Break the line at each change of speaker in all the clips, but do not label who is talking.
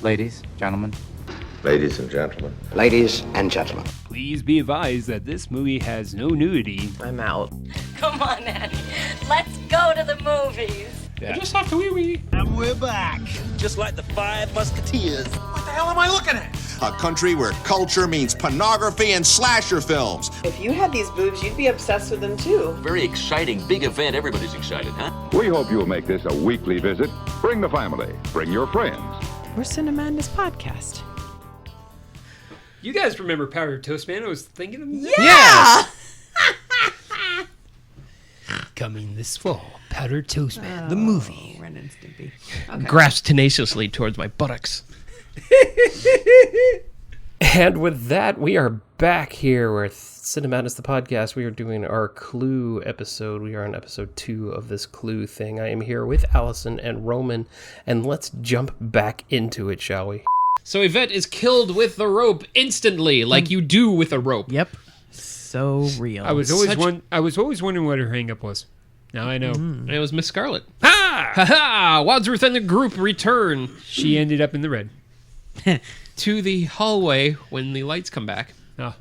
Ladies, gentlemen.
Ladies and gentlemen.
Ladies and gentlemen.
Please be advised that this movie has no nudity.
I'm out.
Come on, Eddie. Let's go to the movies.
I just have to wee-wee.
And we're back.
Just like the Five Musketeers.
What the hell am I looking at?
A country where culture means pornography and slasher films.
If you had these boobs, you'd be obsessed with them too.
Very exciting, big event. Everybody's excited, huh?
We hope you'll make this a weekly visit. Bring the family. Bring your friends.
We're Cinemanda's podcast.
You guys remember Powdered Toast Man? I was thinking of
that. Yeah!
Coming this fall, Powdered Toast Man, the movie.
Ren and Stimpy. Okay.
Grasp tenaciously towards my buttocks. And with that, we are back here with Cinemanda's the podcast. We are doing our Clue episode. We are on episode 2 of this Clue thing. I am here with Allison and Roman, and let's jump back into it, shall we?
So Yvette is killed with the rope instantly, like you do with a rope.
Yep. So real.
I was always wondering what her hang-up was. Now I know.
It was Miss Scarlet. Ha! Ha ha! Wadsworth and the group return.
She ended up in the red.
To the hallway when the lights come back.
Oh.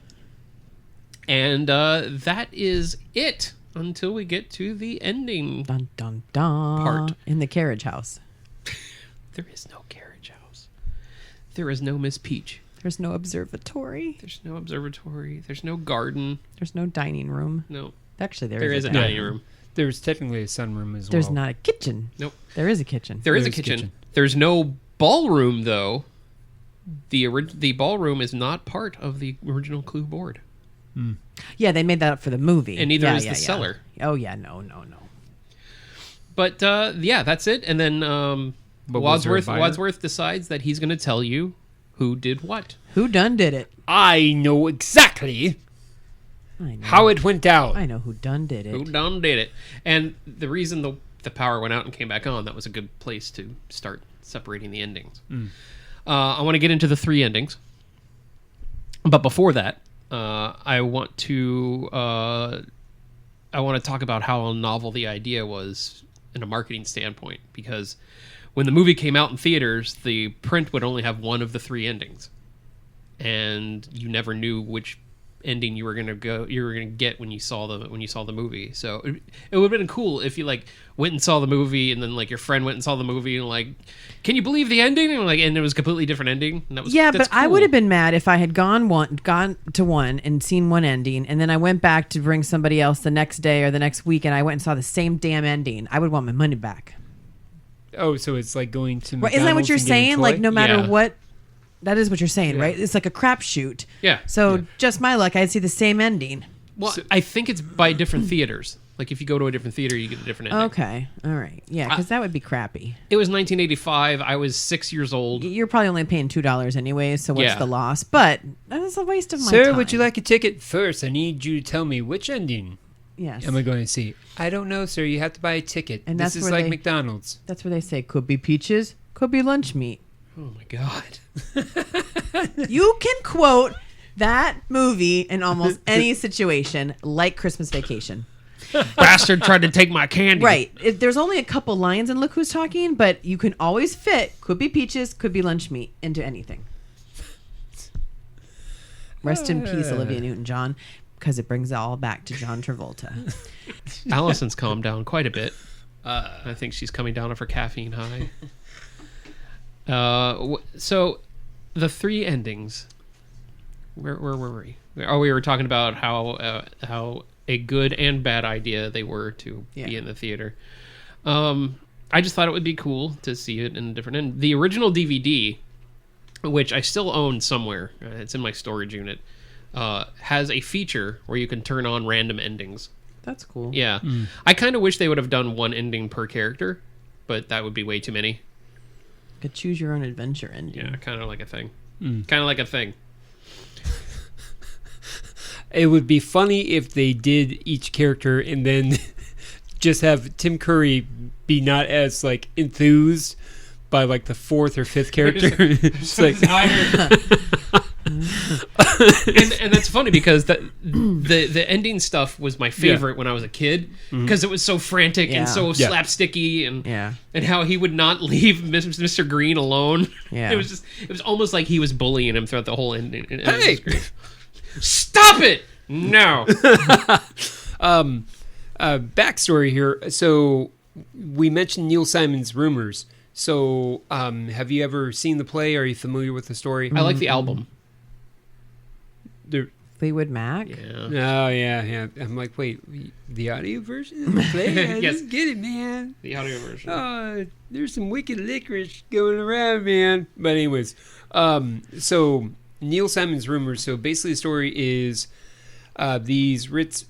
And that is it until we get to the ending.
Dun, dun, dun.
Part.
In the carriage house.
There is no carriage house. There is no Miss Peach.
There's no observatory.
There's no observatory. There's no garden.
There's no dining room.
No.
Actually,
there is a dining room.
There's technically a sunroom as well.
There's not a kitchen.
Nope.
There is a kitchen.
There is a kitchen. There's no ballroom, though. The ballroom is not part of the original Clue board.
Mm.
Yeah, they made that up for the movie.
And neither is the cellar.
Oh, yeah, no.
But, that's it. And then Wadsworth decides that he's going to tell you who did what.
Who done did it?
I know exactly how it went down.
I know who done did it.
Who done did it. And the reason the power went out and came back on, that was a good place to start separating the endings.
Mm.
I want to get into the 3 endings. But before that, I want to talk about how novel the idea was in a marketing standpoint. Because when the movie came out in theaters, the print would only have one of the 3 endings. And you never knew which ending you were gonna get when you saw the movie. So it would have been cool if you went and saw the movie, and then your friend went and saw the movie, and can you believe the ending? And it was a completely different ending. And that's
but
cool.
I would have been mad if I had gone to one and seen one ending, and then I went back to bring somebody else the next day or the next week, and I went and saw the same damn ending. I would want my money back.
Oh, so it's like going to McDonald's.
Isn't that what you're saying? No matter what. That is what you're saying,
Yeah.
right? It's like a crapshoot.
Yeah.
So just my luck, I'd see the same ending.
Well, I think it's by different theaters. If you go to a different theater, you get a different ending.
Okay. All right. Yeah, because that would be crappy.
It was 1985. I was 6 years old.
You're probably only paying $2 anyway, so what's the loss? But that is a waste of my
time.
Sir,
would you like a ticket? First, I need you to tell me which ending.
Yes.
Am I going to see? I don't know, sir. You have to buy a ticket. And this is like McDonald's.
That's where they say, could be peaches, could be lunch meat.
Oh, my God.
You can quote that movie in almost any situation, like Christmas Vacation.
Bastard tried to take my candy.
Right. There's only a couple lines in Look Who's Talking, but you can always fit could be peaches, could be lunch meat into anything. Rest in peace, Olivia Newton-John, because it brings it all back to John Travolta.
Allison's calmed down quite a bit. I think she's coming down off her caffeine high. So the 3 endings, where were we? Oh, we were talking about how a good and bad idea they were to be in the theater. I just thought it would be cool to see it in a different end. The original DVD, which I still own somewhere, it's in my storage unit, has a feature where you can turn on random endings.
That's cool.
Yeah. I kind of wish they would have done one ending per character, but that would be way too many.
A choose your own adventure ending.
Yeah, kind of like a thing. Kind of like a thing.
It would be funny if they did each character and then just have Tim Curry be not as enthused by the 4th or 5th character. It's
and that's funny because the ending stuff was my favorite when I was a kid because it was so frantic and so slapsticky and how he would not leave Mr. Green alone.
Yeah.
It was almost like he was bullying him throughout the whole ending. And it was great. Stop it! No.
Backstory here. So we mentioned Neil Simon's Rumors. So have you ever seen the play? Are you familiar with the story?
I like the album.
Fleetwood Mac?
Yeah.
Oh, yeah. I'm like, wait, the audio version of the play? I
Yes.
just get it, man.
The audio version.
Oh, there's some wicked licorice going around, man. But anyways, so Neil Simon's Rumors. So basically the story is these rich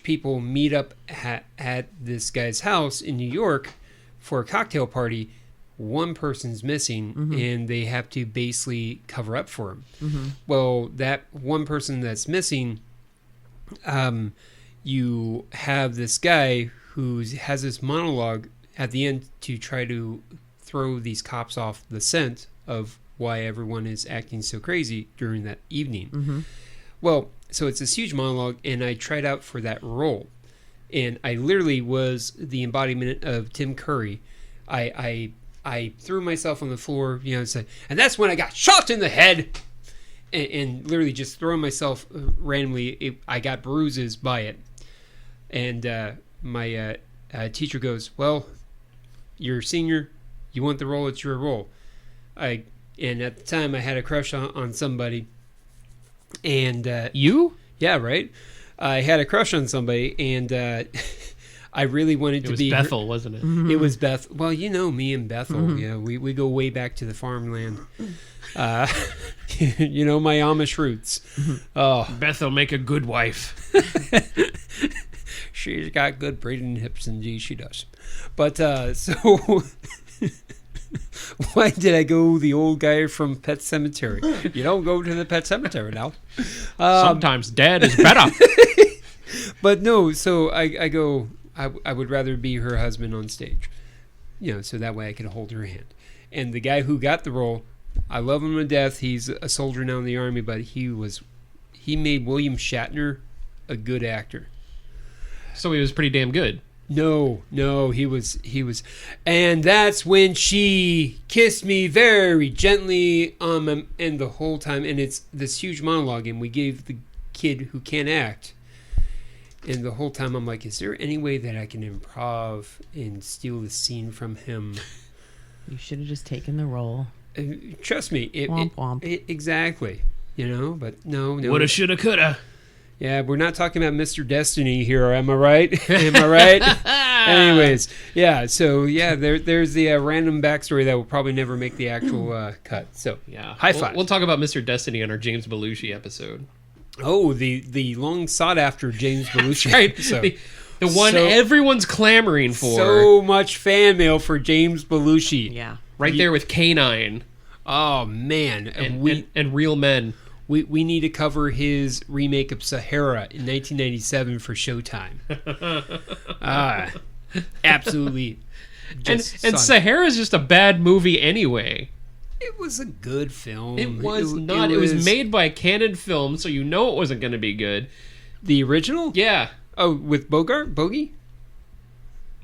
people meet up at this guy's house in New York for a cocktail party. One person's missing, and they have to basically cover up for him. Well, that one person that's missing, you have this guy who has this monologue at the end to try to throw these cops off the scent of why everyone is acting so crazy during that evening. Well, so it's this huge monologue, and I tried out for that role, and I literally was the embodiment of Tim Curry. I threw myself on the floor, and said, and that's when I got shot in the head, and literally just throwing myself randomly. I got bruises by it, and my teacher goes, "Well, you're a senior. You want the role? It's your role." And at the time, I had a crush on somebody, and
you?
Yeah, right. I had a crush on somebody, and I really wanted to be
Bethel, wasn't it?
It was Beth. Well, me and Bethel. We go way back to the farmland. My Amish roots. Oh,
Bethel make a good wife.
She's got good breeding hips, indeed she does. But so why did I go the old guy from Pet Cemetery? You don't go to the Pet Cemetery now.
Sometimes Dad is better.
But no, so I go. I would rather be her husband on stage, so that way I could hold her hand. And the guy who got the role, I love him to death. He's a soldier now in the Army, but he made William Shatner a good actor.
So he was pretty damn good.
No, he was, and that's when she kissed me very gently, and the whole time, and it's this huge monologue, and we gave the kid who can't act. And the whole time I'm like, is there any way that I can improv and steal the scene from him?
You should have just taken the role.
Trust me.
Womp womp.
Exactly. But no.
Woulda, shoulda, coulda.
Yeah, we're not talking about Mr. Destiny here, am I right? Am I right? Anyways, yeah, so yeah, there's the random backstory that will probably never make the actual cut. So,
yeah.
High five.
We'll talk about Mr. Destiny on our James Belushi episode.
Oh, the long sought after James Belushi.
Right.
So,
the one everyone's clamoring for.
So much fan mail for James Belushi.
Yeah.
Right there with K-9.
Oh man.
And Real Men.
We need to cover his remake of Sahara in 1997 for Showtime. Absolutely.
And Sahara is just a bad movie anyway.
It was a good film.
It was not. It was made by Canon Film, so you know it wasn't going to be good.
The original?
Yeah.
Oh, with Bogey?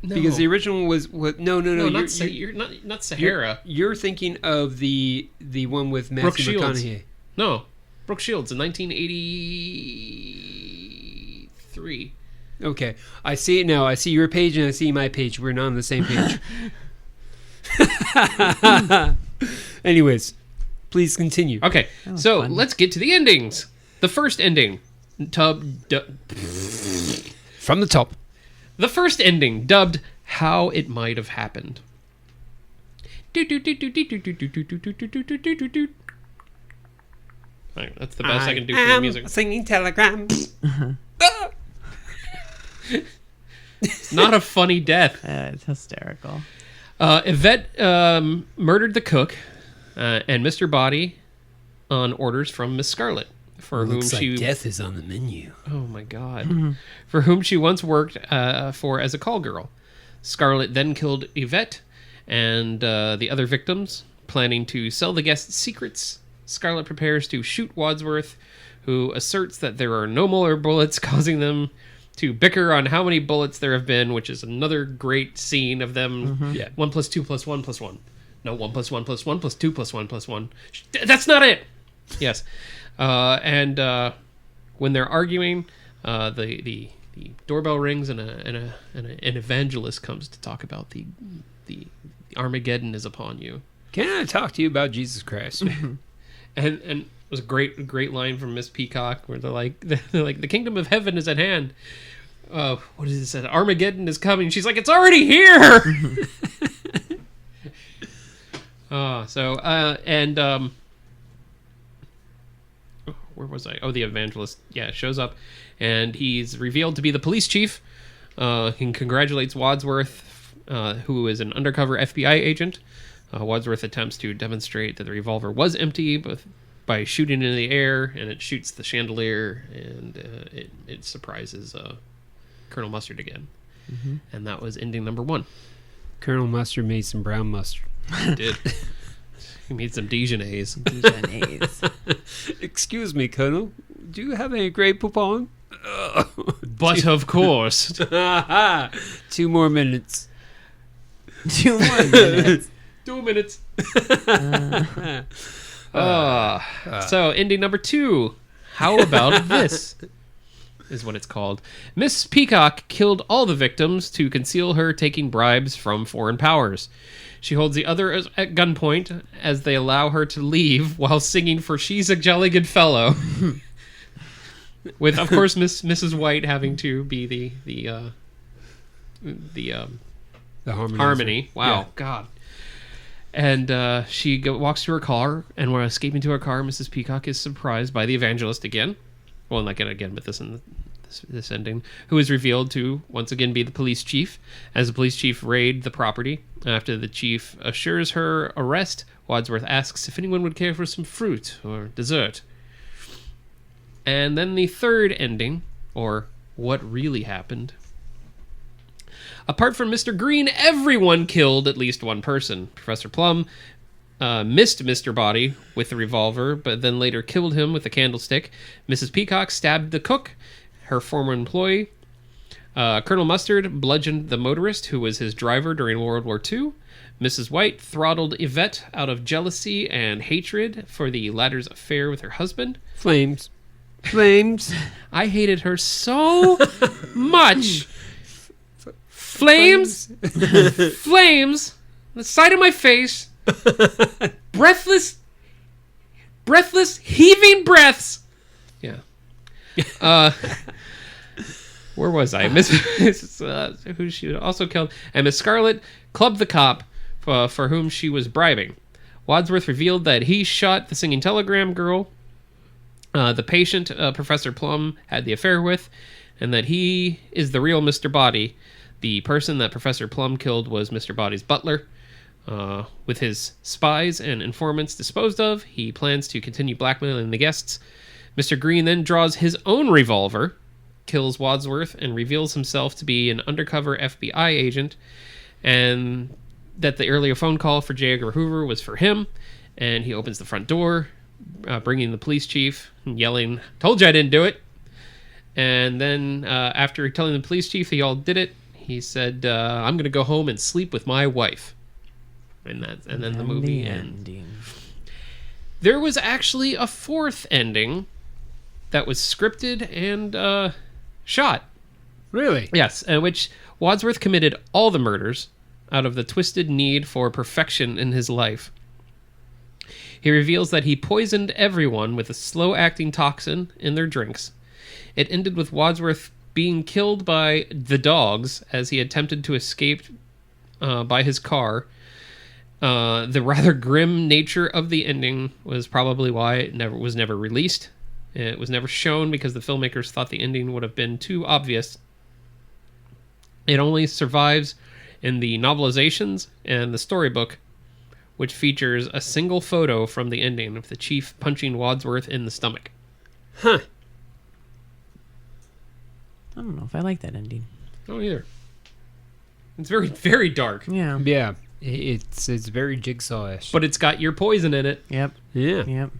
No.
Because the original was what? No.
You're not Sahara.
You're thinking of the one with Matthew McConaughey.
No, Brooke Shields in 1983.
Okay, I see it now. I see your page and I see my page. We're not on the same page. Anyways, please continue.
Okay, so let's get to the endings. The first ending, from
the top.
The first ending, dubbed "How It Might Have Happened." Right, that's the best I can do for the music.
Singing telegrams.
It's not a funny death.
It's hysterical.
Yvette murdered the cook and Mr. Body on orders from Miss Scarlet, for whom she
death is on the menu.
Oh my God! For whom she once worked for as a call girl. Scarlet then killed Yvette and the other victims, planning to sell the guests secrets Scarlet prepares to shoot Wadsworth, who asserts that there are no more bullets, causing them to bicker on how many bullets there have been, which is another great scene of them. Yeah, 1 + 2 + 1 + 1. No, 1 + 1 + 1 + 2 + 1 + 1. That's not it. Yes, and when they're arguing, the doorbell rings and an evangelist comes to talk about the Armageddon is upon you.
Can I talk to you about Jesus Christ?
And it was a great line from Miss Peacock where they're like the kingdom of heaven is at hand. What is it said? Armageddon is coming. She's like, it's already here. Where was I? Oh, the evangelist. Yeah, shows up, and he's revealed to be the police chief. He congratulates Wadsworth, who is an undercover FBI agent. Wadsworth attempts to demonstrate that the revolver was empty, but by shooting it in the air, and it shoots the chandelier, and it surprises Colonel Mustard again. And that was ending number 1.
Colonel Mustard made some brown mustard.
He did. He made some Dijonnaise.
Excuse me, Colonel. Do you have any Grey Poupon?
But of course.
2 more minutes.
2 more minutes.
2 minutes. So, ending number 2. How about this? Is what it's called. Miss Peacock killed all the victims to conceal her taking bribes from foreign powers. She holds the others at gunpoint as they allow her to leave while singing "For She's a Jolly Good Fellow," with, of course, Mrs. White having to be the harmony. Wow, yeah. God. And she walks to her car, and while escaping to her car, Mrs. Peacock is surprised by the evangelist again. Well, not again, but this ending, who is revealed to once again be the police chief. As the police chief raid the property, after the chief assures her arrest, Wadsworth asks if anyone would care for some fruit or dessert. And then the third ending, or what really happened. Apart from Mr. Green, everyone killed at least one person. Professor Plum missed Mr. Body with the revolver, but then later killed him with a candlestick. Mrs. Peacock stabbed the cook, her former employee. Colonel Mustard bludgeoned the motorist, who was his driver during World War II. Mrs. White throttled Yvette out of jealousy and hatred for the latter's affair with her husband.
Flames.
I hated her so much. Flames. The side of my face. breathless heaving breaths. Yeah. Where was I? Who she also killed. And Miss Scarlet clubbed the cop for whom she was bribing. Wadsworth revealed that he shot the singing telegram girl, the patient Professor Plum had the affair with, and that he is the real Mr. Body. The person that Professor Plum killed was Mr. Body's butler. With his spies and informants disposed of, he plans to continue blackmailing the guests. Mr. Green then draws his own revolver, kills Wadsworth, and reveals himself to be an undercover FBI agent, and that the earlier phone call for J. Edgar Hoover was for him. And he opens the front door, bringing the police chief, yelling, "Told you I didn't do it!" And then after telling the police chief he all did it, he said, "I'm going to go home and sleep with my wife." And then the movie ends. There was actually a fourth ending that was scripted and shot.
Really?
Yes, in which Wadsworth committed all the murders out of the twisted need for perfection in his life. He reveals that he poisoned everyone with a slow-acting toxin in their drinks. It ended with Wadsworth being killed by the dogs as he attempted to escape by his car. The rather grim nature of the ending was probably why it was never released. It was never shown because the filmmakers thought the ending would have been too obvious. It only survives in the novelizations and the storybook, which features a single photo from the ending of the chief punching Wadsworth in the stomach.
Huh.
I don't know if I like that ending.
I don't either. It's very, very dark.
Yeah.
Yeah. It's very Jigsaw-ish.
But it's got your poison in it.
Yep.
Yeah.
Yep.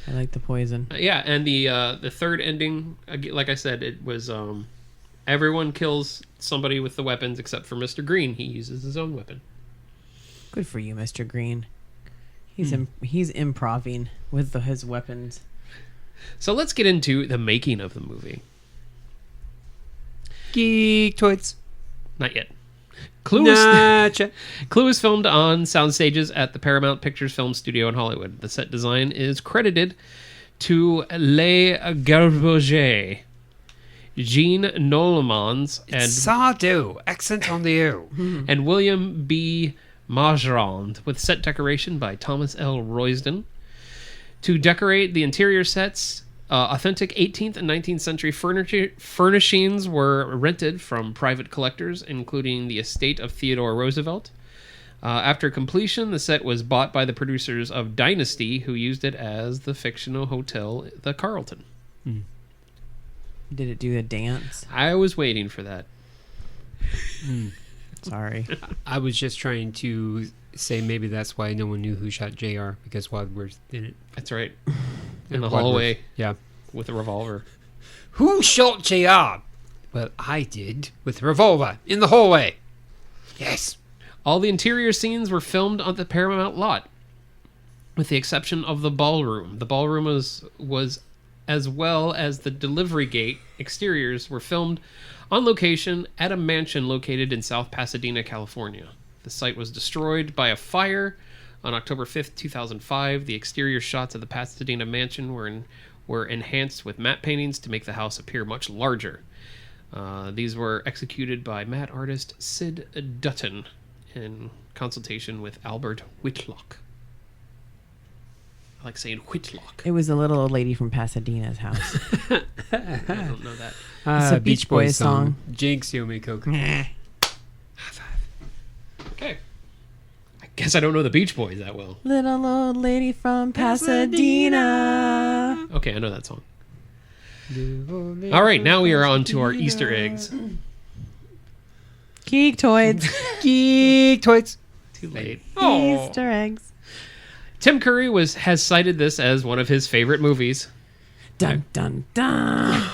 I like the poison.
Yeah, and the third ending, like I said, it was everyone kills somebody with the weapons except for Mr. Green. He uses his own weapon.
Good for you, Mr. Green. He's improving with his weapons.
So let's get into the making of the movie.
Geektoids.
Not yet. Clue was filmed on sound stages at the Paramount Pictures Film Studio in Hollywood. The set design is credited to Les Garboget, Jean Nolemans, and
Sardou, accent on the U.
and William B. Margerand, with set decoration by Thomas L. Roysden. To decorate the interior sets, authentic 18th and 19th century furnishings were rented from private collectors, including the estate of Theodore Roosevelt. After completion, the set was bought by the producers of Dynasty, who used it as the fictional hotel, the Carlton.
Did it do the dance?
I was waiting for that.
Sorry.
I was just trying to say maybe that's why no one knew who shot JR, because Wadsworth in it.
That's right. In the hallway.
Yeah.
With a revolver.
Who shot JR? Well, I did, with a revolver in the hallway. Yes.
All the interior scenes were filmed on the Paramount lot, with the exception of the ballroom. The ballroom was as well as the delivery gate exteriors were filmed on location at a mansion located in South Pasadena, California. The site was destroyed by a fire on October 5th, 2005. The exterior shots of the Pasadena mansion were enhanced with matte paintings to make the house appear much larger. These were executed by matte artist Sid Dutton in consultation with Albert Whitlock. I like saying Whitlock.
It was a little old lady from Pasadena's house.
I don't know that.
It's a Beach Boys song.
Jinx, you me Coke.
Okay. I guess I don't know the Beach Boys that well.
Little old lady from Pasadena.
Okay, I know that song. All right, now we are on to our Easter eggs.
Geektoids.
Geektoids.
Too late.
Easter eggs.
Tim Curry has cited this as one of his favorite movies.
Dun, dun, dun.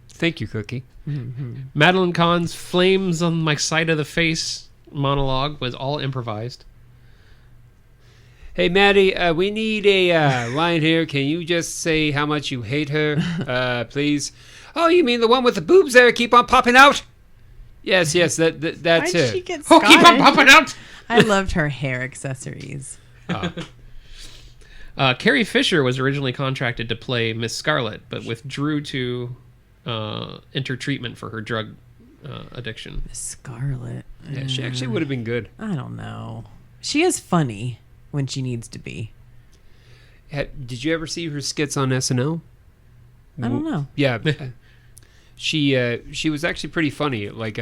Thank you, Cookie.
Madeline Kahn's "flames on my side of the face" monologue was all improvised.
Hey, Maddie, we need a line here. Can you just say how much you hate her, please? Oh, you mean the one with the boobs there keep on popping out? Yes, that's
Why'd
it.
she get
Oh, keep on
Scottish?
popping out!
I loved her hair accessories.
Carrie Fisher was originally contracted to play Miss Scarlet, but withdrew to enter treatment for her drug addiction.
Scarlet.
Yeah, she actually would have been good.
I don't know. She is funny when she needs to be.
Did you ever see her skits on SNL?
I don't know.
Yeah. She was actually pretty funny. Like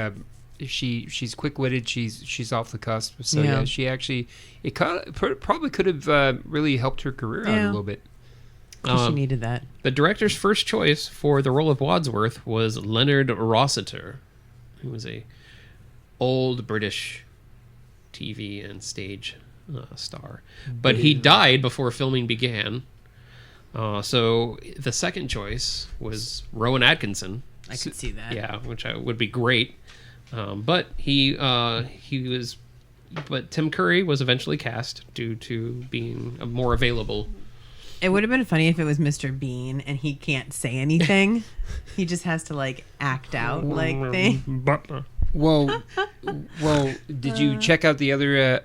she's quick-witted. She's off the cusp. So yeah, she actually probably could have really helped her career out a little bit.
She needed that.
The director's first choice for the role of Wadsworth was Leonard Rossiter, who was a old British TV and stage star. But he died before filming began. So the second choice was Rowan Atkinson.
I could see that.
Yeah, which would be great. But but Tim Curry was eventually cast due to being more available.
It would have been funny if it was Mr. Bean and he can't say anything. He just has to like act out like things.
Well, did you check out the other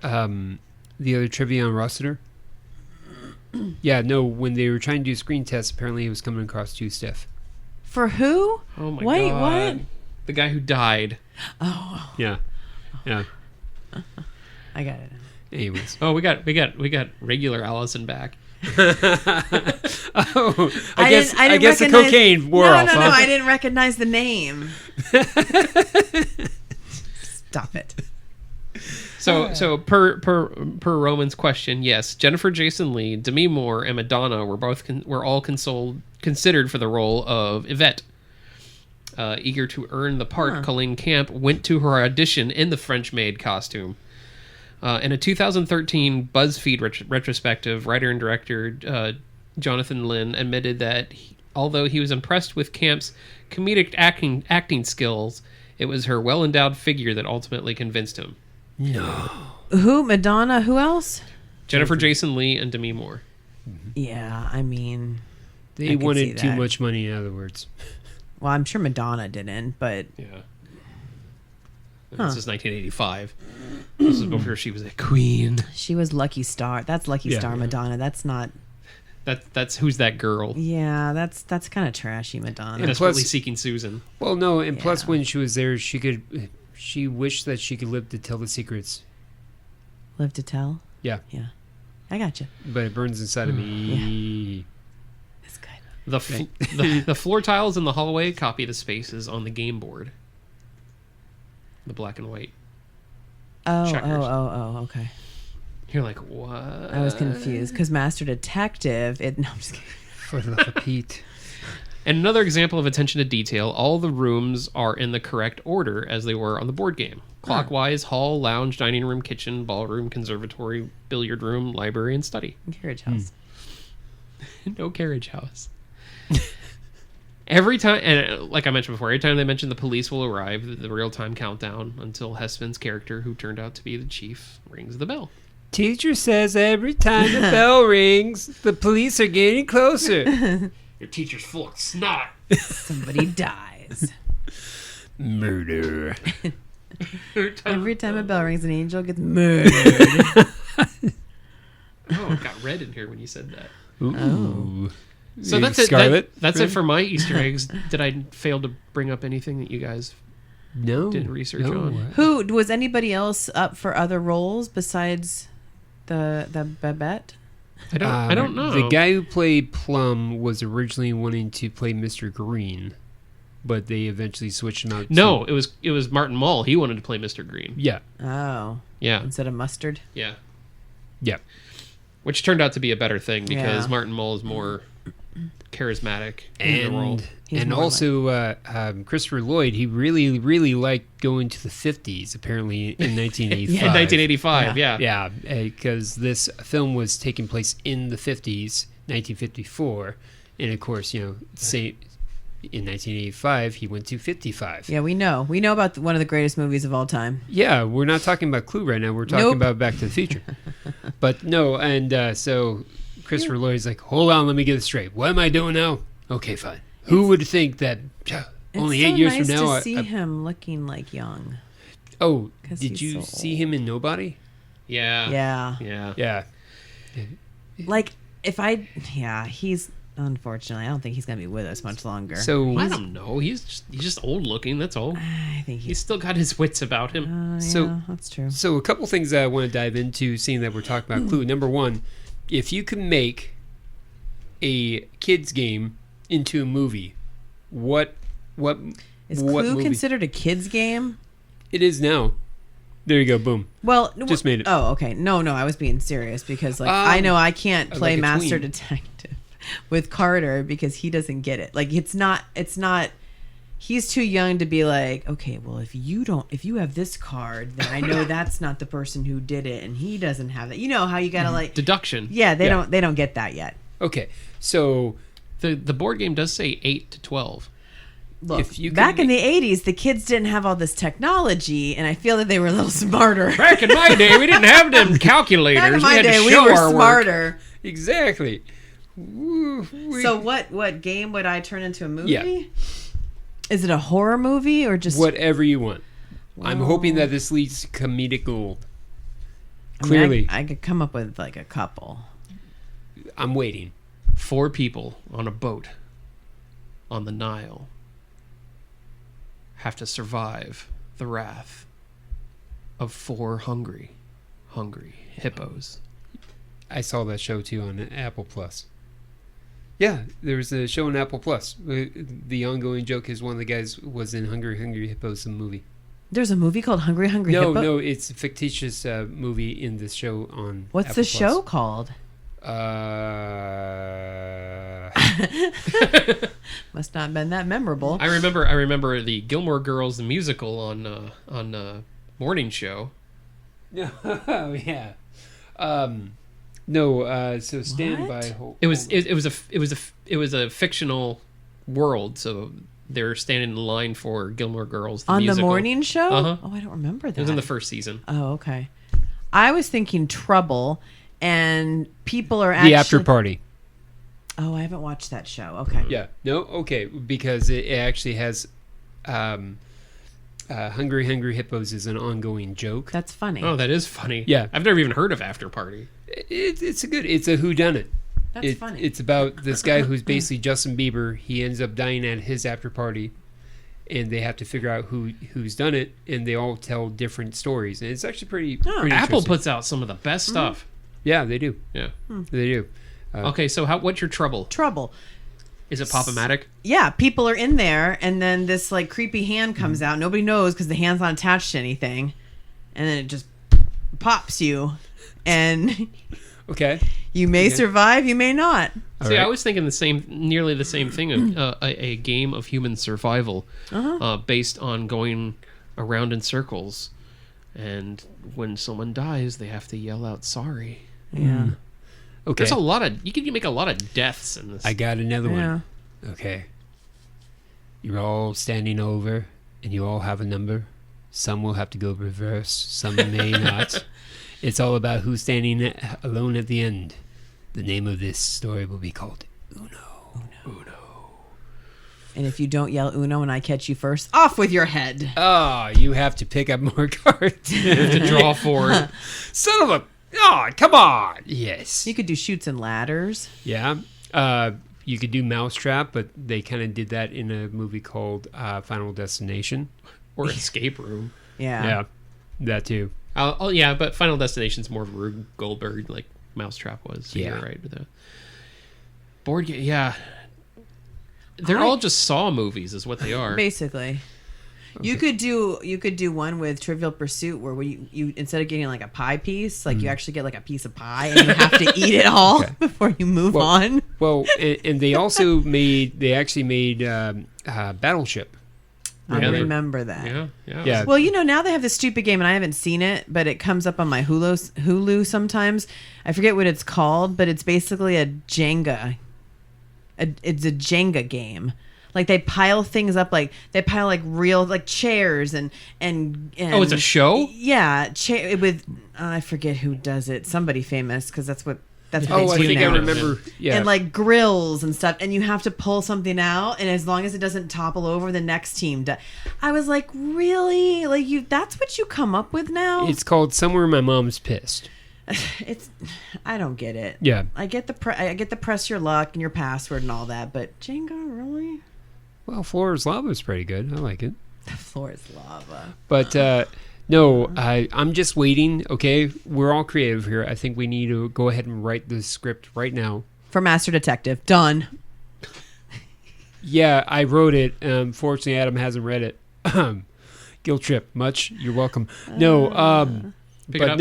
trivia on Rossiter? Yeah, no. When they were trying to do screen tests, apparently he was coming across too stiff.
For who?
Oh my
Wait,
god!
what?
The guy who died.
Oh.
Yeah.
I got it.
Anyways, we got regular Allison back.
I guess the cocaine wore off.
No, I didn't recognize the name. Stop it.
So per Roman's question, yes, Jennifer Jason Leigh, Demi Moore, and Madonna were all considered for the role of Yvette. Eager to earn the part, Colleen Camp went to her audition in the French maid costume. In a 2013 BuzzFeed retrospective, writer and director Jonathan Lynn, admitted that although he was impressed with Camp's comedic acting skills, it was her well-endowed figure that ultimately convinced him.
No.
Who? Madonna? Who else?
Jennifer Jason Leigh and Demi Moore.
Yeah, I mean,
They
I could see
wanted too
that.
much money, in other words.
Well, I'm sure Madonna didn't, but
Yeah. This is 1985. This is before she was a queen.
she was Lucky Star. That's Lucky
Yeah.
Star Madonna. That's not.
That's Who's That Girl?
Yeah, that's kind of trashy Madonna.
Desperately
plus-
Seeking Susan.
Well, no, and plus
Yeah.
when she was there, she wished that she could live to tell the secrets.
Live to Tell.
Yeah,
Yeah, I got you.
but it burns inside of me.
That's good.
The floor tiles in the hallway copy the spaces on the game board. The black and white.
Oh,
Checkers.
oh, okay.
You're like, what?
I was confused because Master Detective. No, I'm just kidding.
For the love of Pete.
And another example of attention to detail, all the rooms are in the correct order as they were on the board game. Clockwise, hall, lounge, dining room, kitchen, ballroom, conservatory, billiard room, library, and study.
Carriage House.
No carriage house. Every time, and like I mentioned before, every time they mention the police will arrive, the real-time countdown until Hespin's character, who turned out to be the chief, rings the bell.
Teacher says every time the bell rings, the police are getting closer.
Your teacher's full of snot.
Somebody dies.
Murder.
Every time a bell rings, an angel gets murdered.
Oh, it got red in here when you said that.
Ooh.
So that's it.
Scarlet?
That's it for my Easter eggs. Did I fail to bring up anything that you guys
No.
did research
no.
on?
Who was anybody else up for other roles besides the Babette?
I don't know.
The guy who played Plum was originally wanting to play Mr. Green, but they eventually switched him out.
No, it was Martin Mull. He wanted to play Mr. Green.
Yeah.
Oh,
Yeah.
instead of mustard.
Yeah.
Yeah.
Which turned out to be a better thing because
Yeah.
Martin Mull is more charismatic in the role.
And
more
also Christopher Lloyd, he really, really liked going to the 50s, apparently, in 1985.
In 1985, yeah.
Yeah, because this film was taking place in the 50s, 1954. And, of course, say in 1985, he went to 55.
Yeah, we know. We know about one of the greatest movies of all time.
Yeah, we're not talking about Clue right now. We're talking
Nope.
about Back to the Future. But no, and so Christopher Lloyd's like, hold on, let me get it straight. What am I doing now? Okay, fine. Who would think that only
it's
8 years
nice
from now?
to see him looking like young.
Oh,
'Cause
did
he's
you
so
see him in Nobody?
Yeah.
Yeah.
Yeah.
Yeah.
Like he's unfortunately. I don't think he's gonna be with us much longer.
So
I don't know. He's just old looking. That's all.
I think
He's still got his wits about him.
So-
yeah, that's true.
So a couple things that I want to dive into, seeing that we're talking about Clue. Number one, if you could make a kids game into a movie, what
Is
what
Clue
movie?
considered a kids game?
It is now. There you go. Boom.
Well,
Just made it.
Oh, okay. No, I was being serious because I know I can't play
like a
Master
tween.
Detective with Carter because he doesn't get it. Like it's not he's too young to be like, okay, well if you have this card, then I know that's not the person who did it and he doesn't have that. You know how you got to like
Deduction.
Yeah, they
Yeah.
don't get that yet.
Okay. So
The board game does say 8 to 12.
Look,
If you could
back in the 80s, the kids didn't have all this technology, and I feel that they were a little smarter.
Back in my day, we didn't have them calculators.
Back in my
we had
day,
to
we
show
were
our work.
smarter.
exactly.
So what game would I turn into a movie?
Yeah.
Is it a horror movie or just
Whatever you want. I'm hoping that this leads to comedic gold.
I mean,
Clearly.
I could come up with like a couple.
I'm waiting.
4 people on a boat on the Nile have to survive the wrath of 4 hungry hippos.
I saw that show too on Apple Plus. Yeah, there was a show on Apple Plus. The ongoing joke is one of the guys was in Hungry Hippos, the movie.
There's a movie called Hungry Hippo.
No, it's a fictitious movie in the show on.
What's
Apple
the show called? Must not have been that memorable.
I remember the Gilmore Girls the musical on morning show.
Oh yeah. No, so Stand
What?
By.
It was a fictional world, so they're standing in line for Gilmore Girls
On
musical.
the morning show?
Uh-huh.
Oh, I don't remember that.
It was in the first season.
Oh, okay. I was thinking Trouble, and people are actually...
The After Party.
Oh, I haven't watched that show. Okay.
Yeah. No. Okay. Because it actually has, Hungry Hungry Hippos is an ongoing joke.
That's funny.
Oh, that is funny.
Yeah.
I've never even heard of After Party.
It's a whodunit.
That's funny.
It's about this guy who's basically Justin Bieber. He ends up dying at his after party, and they have to figure out who's done it, and they all tell different stories. And it's actually pretty
Apple
interesting.
puts out some of the best stuff.
Yeah, they do.
Yeah.
They do.
Okay, so what's your trouble?
Trouble.
Is it Pop-O-Matic?
Yeah, people are in there, and then this like creepy hand comes out. Nobody knows because the hand's not attached to anything, and then it just pops you, and
Okay.
you may survive, you may not.
See, I was thinking nearly the same thing. A game of human survival, based on going around in circles, and when someone dies, they have to yell out "sorry."
Yeah.
Okay.
There's a lot of you can make a lot of deaths in this.
I got another
Yeah.
one. Okay. You're all standing over, and you all have a number. Some will have to go reverse. Some may not. It's all about who's standing alone at the end. The name of this story will be called Uno.
And if you don't yell Uno and I catch you first, off with your head.
Oh, you have to pick up more cards.
You have to draw for.
Son of a... Oh, come on. Yes.
You could do shoots and ladders.
Yeah. You could do Mousetrap, but they kind of did that in a movie called Final Destination.
Or Escape Room.
Yeah.
Yeah. That too.
Oh yeah, but Final Destination's more of Rube Goldberg, like Mousetrap was. So
Yeah.
You're right with the board game. Yeah, they're all just Saw movies, is what they are.
Basically. Okay. You could do one with Trivial Pursuit where you instead of getting like a pie piece, like you actually get like a piece of pie and you have to eat it all before you move on.
Well, and they also made Battleship.
I remember that.
Yeah.
Well, now they have this stupid game, and I haven't seen it, but it comes up on my Hulu sometimes. I forget what it's called, but it's basically a Jenga. It's a Jenga game. Like they pile things up, like they pile like real like chairs and
oh, it's a show.
Yeah, with I forget who does it. Somebody famous because that's what they do
I think
now.
I remember. Yeah,
and like grills and stuff, and you have to pull something out, and as long as it doesn't topple over, the next team does. I was like, really? Like that's what you come up with now?
It's called Somewhere My Mom's Pissed.
I don't get it.
Yeah,
I get the press your luck and your password and all that, but Jenga, really?
Well, Floor is Lava is pretty good. I like it.
Floor is Lava.
But no, I'm just waiting. Okay, we're all creative here. I think we need to go ahead and write the script right now.
For Master Detective. Done.
Yeah, I wrote it. Fortunately, Adam hasn't read it. Guilt trip. Much. You're welcome. No,
Pick it up.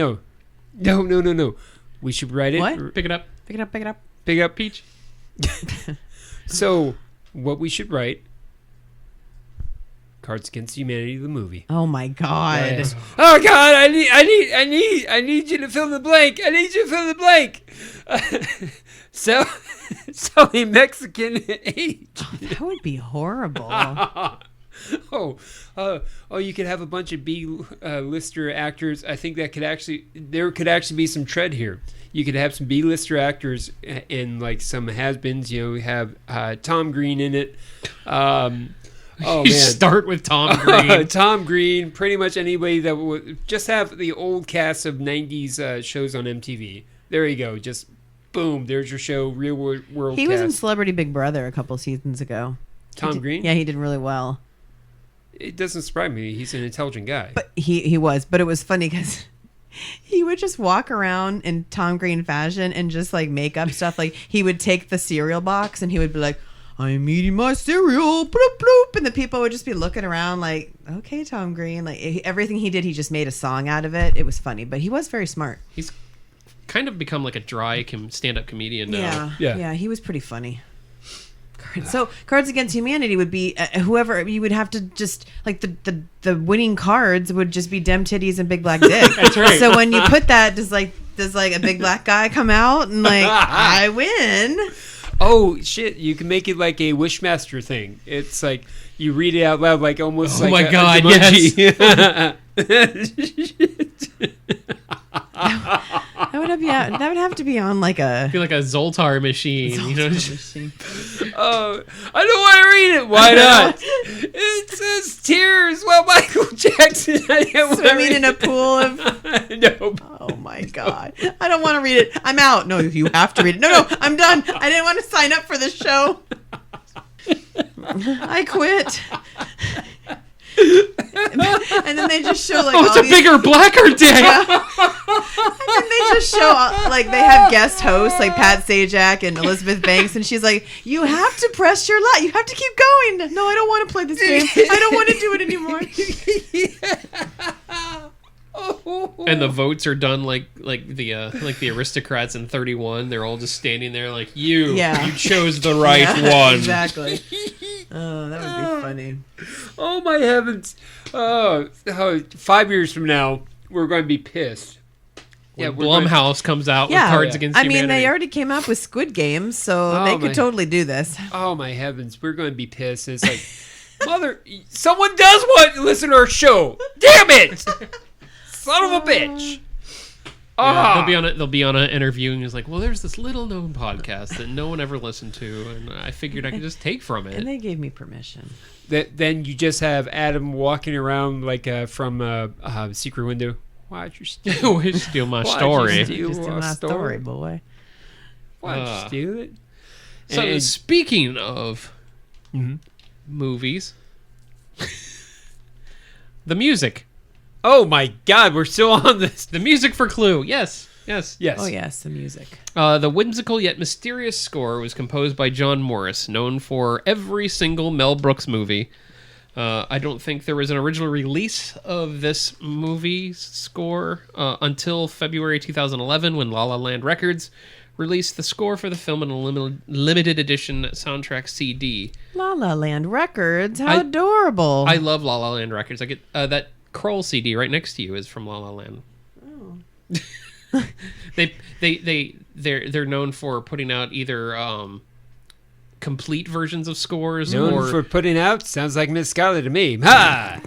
No. We should write it.
What?
Pick it up.
Pick it up. Pick it up.
Pick up.
Peach.
So, what we should write... Cards Against Humanity, the movie.
Oh my God!
Oh God! I need you to fill the blank. I need you to fill the blank. Selling Mexican age.
Oh, that would be horrible.
You could have a bunch of B-lister actors. I think that there could actually be some tread here. You could have some B-lister actors and like some has-beens. We have Tom Green in it. Oh
You
man!
start with Tom Green.
Tom Green. Pretty much anybody that would just have the old cast of '90s shows on MTV. There you go. Just boom. There's your show. Real world.
He
cast.
was in Celebrity Big Brother a couple seasons ago.
Tom Green.
Yeah, he did really well.
It doesn't surprise me. He's an intelligent guy.
But he was. But it was funny because he would just walk around in Tom Green fashion and just like make up stuff. Like he would take the cereal box and he would be like, I'm eating my cereal, bloop, bloop. And the people would just be looking around like, okay, Tom Green. Like everything he did, he just made a song out of it. It was funny, but he was very smart.
He's kind of become like a dry stand-up comedian now.
Yeah, he was pretty funny. So Cards Against Humanity would be whoever you would have to just like the winning cards would just be dem titties and big black dick.
That's right.
So when you put that, does like a big black guy come out and like I win?
Oh shit! You can make it like a Wishmaster thing. It's like you read it out loud, like almost.
Oh
like
my
a
God,
Jumanji.
That would have to be on like a.
Feel like a Zoltar machine. You know.
Oh, I don't want to read it. Why not? It says tears while Michael Jackson
Swimming in a pool of.
Nope.
Oh my God! I don't want to read it. I'm out. No, you have to read it. No, I'm done. I didn't want to sign up for the show. I quit. And then they just show like
Oh, it's a bigger, blacker dick.
Yeah. And then they just show like they have guest hosts like Pat Sajak and Elizabeth Banks, and she's like, "You have to press your luck. You have to keep going." No, I don't want to play this game. I don't want to do it anymore.
And the votes are done like the aristocrats in 31. They're all just standing there like you chose the right one.
Exactly. Oh, that would be funny.
Oh my heavens! Oh, 5 years from now, we're going to be pissed.
When Blumhouse comes out with Cards Against Humanity.
I mean, they already came up with Squid Games, so they could totally do this.
Oh my heavens, we're going to be pissed. It's like, someone does want to listen to our show. Damn it! Son of a bitch.
Yeah, they'll be on an interview and he's like, well, there's this little known podcast that no one ever listened to, and I figured I could just take from it.
And they gave me permission.
Then you just have Adam walking around like from a secret window. Why'd you steal?
Steal my story?
Steal my story, boy.
Why'd you steal it?
So speaking of movies, the music.
Oh my God, we're still on this.
The music for Clue. Yes.
Oh yes, the music.
The whimsical yet mysterious score was composed by John Morris, known for every single Mel Brooks movie. I don't think there was an original release of this movie score until February 2011 when La La Land Records released the score for the film in a limited edition soundtrack CD.
La La Land Records, how adorable.
I love La La Land Records. I get that Kroll CD right next to you is from La La Land. Oh. They're known for putting out either complete versions of scores
known for putting out sounds like Miss Scarlet to me. Ha!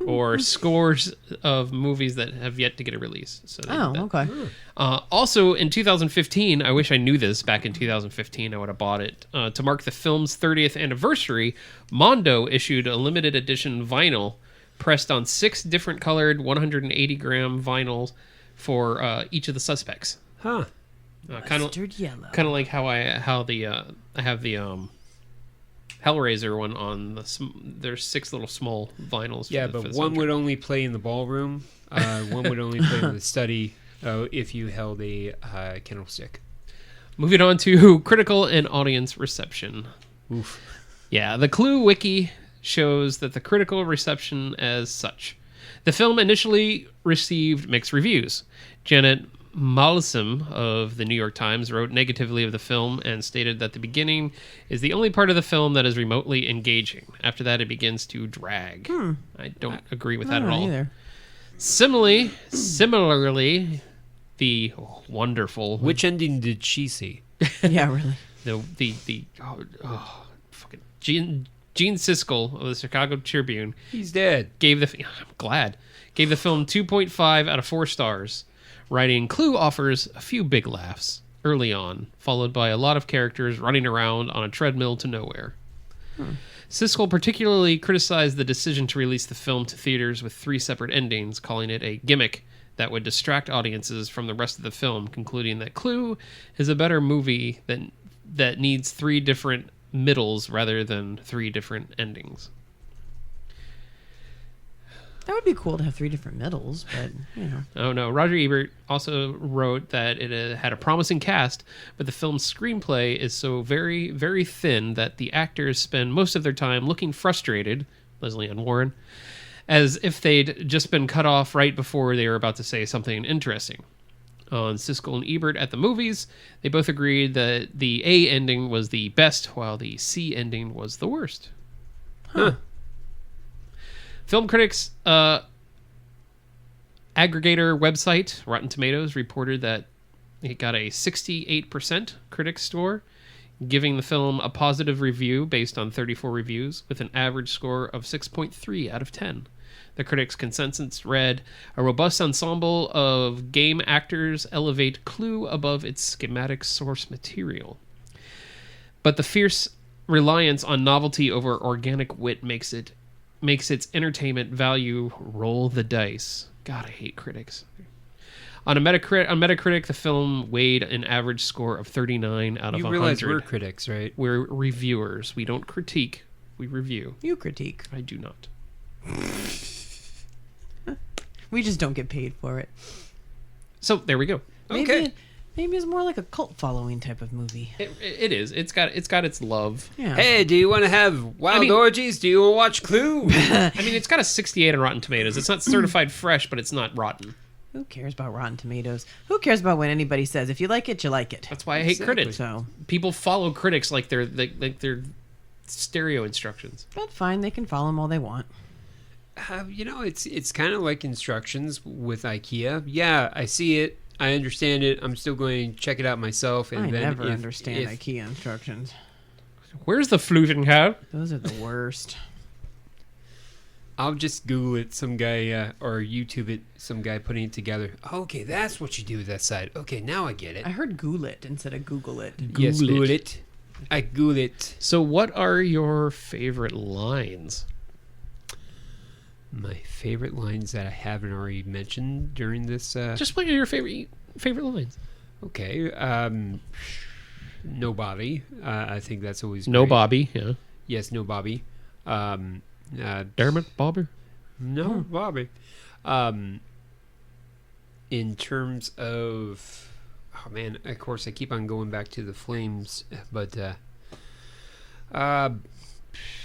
Or scores of movies that have yet to get a release. So
okay.
Also, in 2015, I wish I knew this back in 2015. I would have bought it. To mark the film's 30th anniversary, Mondo issued a limited edition vinyl pressed on 6 different colored 180-gram vinyls for each of the suspects.
Huh.
Mustard yellow.
Kind of like how I have the Hellraiser one on there's 6 little small vinyls.
Yeah, but one would only play in the ballroom. One would only play in the study if you held a candlestick.
Moving on to critical and audience reception.
Oof.
Yeah, the Clue Wiki shows that the critical reception as such. The film initially received mixed reviews. Janet Malsum of the New York Times wrote negatively of the film and stated that the beginning is the only part of the film that is remotely engaging. After that, it begins to drag. I don't agree with that at all.
Either.
Similarly, the wonderful...
Which ending did she see?
Yeah, really.
Fucking Gene Siskel of the Chicago Tribune.
He's dead.
I'm glad. Gave the film 2.5 out of 4 stars, writing, Clue offers a few big laughs early on, followed by a lot of characters running around on a treadmill to nowhere. Siskel particularly criticized the decision to release the film to theaters with 3 separate endings, calling it a gimmick that would distract audiences from the rest of the film, concluding that Clue is a better movie that needs 3 different middles rather than 3 different endings.
That would be cool to have 3 different middles, but
Oh no! Roger Ebert also wrote that it had a promising cast, but the film's screenplay is so very, very thin that the actors spend most of their time looking frustrated. Leslie Ann Warren, as if they'd just been cut off right before they were about to say something interesting. on Siskel and Ebert at the Movies. They both agreed that the A ending was the best, while the C ending was the worst.
Huh.
Film critics aggregator website Rotten Tomatoes reported that it got a 68% critic score, giving the film a positive review based on 34 reviews with an average score of 6.3 out of 10. The critics' consensus read, "A robust ensemble of game actors elevate Clue above its schematic source material. But the fierce reliance on novelty over organic wit makes its entertainment value roll the dice." God, I hate critics. On Metacritic, the film weighed an average score of 39 out of 100.
You realize we're critics, right?
We're reviewers. We don't critique. We review.
You critique.
I do not.
We just don't get paid for it.
So there we go.
Okay.
Maybe it's more like a cult following type of movie.
It is. It's got its love.
Yeah.
Hey, do you want to have wild orgies? Do you want to watch Clue?
I mean, it's got a 68 on Rotten Tomatoes. It's not certified fresh, but it's not rotten.
Who cares about Rotten Tomatoes? Who cares about when anybody says if you like it, you like it?
That's why I hate critics.
So
people follow critics like they're stereo instructions.
that's fine. They can follow them all they want.
It's kind of like instructions with IKEA. Yeah, I see it. I understand it. I'm still going to check it out myself. And
I
then
never understand IKEA instructions.
Where's the Flutenhouse?
Those are the worst.
I'll just Google it, some guy, or YouTube it, some guy putting it together. Okay, that's what you do with that side. Okay, now I get it.
I heard Google it instead of Google it.
Yes, Google it. I Google it.
So what are your favorite lines?
My favorite lines that I haven't already mentioned during this...
Just what are your favorite lines?
Okay. No Bobby. I think that's always
No
great.
Bobby, yeah.
Yes, no Bobby.
Dermot Bobby?
No Bobby. In terms of... Oh, man. Of course, I keep on going back to the Flames, but...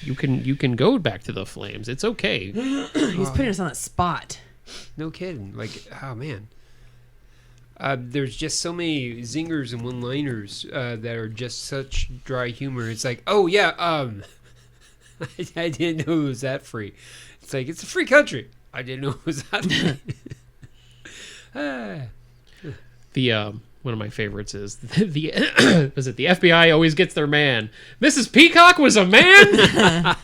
You can go back to the Flames. It's okay.
He's putting us on the spot.
No kidding. Like, oh, man. There's just so many zingers and one-liners that are just such dry humor. It's like, oh, yeah, I didn't know it was that free. It's like, it's a free country. I didn't know it was that free.
The one of my favorites is the FBI always gets their man. Mrs. Peacock was a man.
I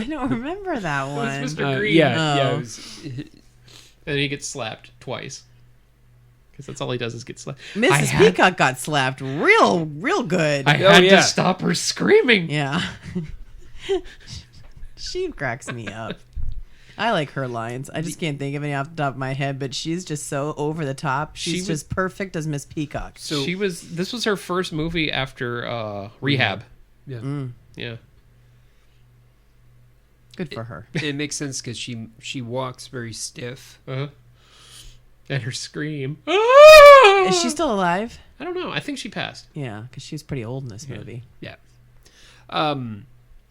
don't remember that one.
It was Mr. Green.
Yeah.
And then he gets slapped twice. Because that's all he does is get slapped.
Mrs. Peacock got slapped real good.
I had to stop her screaming.
Yeah. She cracks me up. I like her lines. I just can't think of any off the top of my head, but she's just so over the top. She's just perfect as Miss Peacock.
So this was her first movie after Rehab.
Yeah.
Yeah.
Good for her.
It makes sense because she walks very stiff.
Uh-huh. And her scream.
Is she still alive?
I don't know. I think she passed.
Yeah, because she was pretty old in this movie.
Yeah.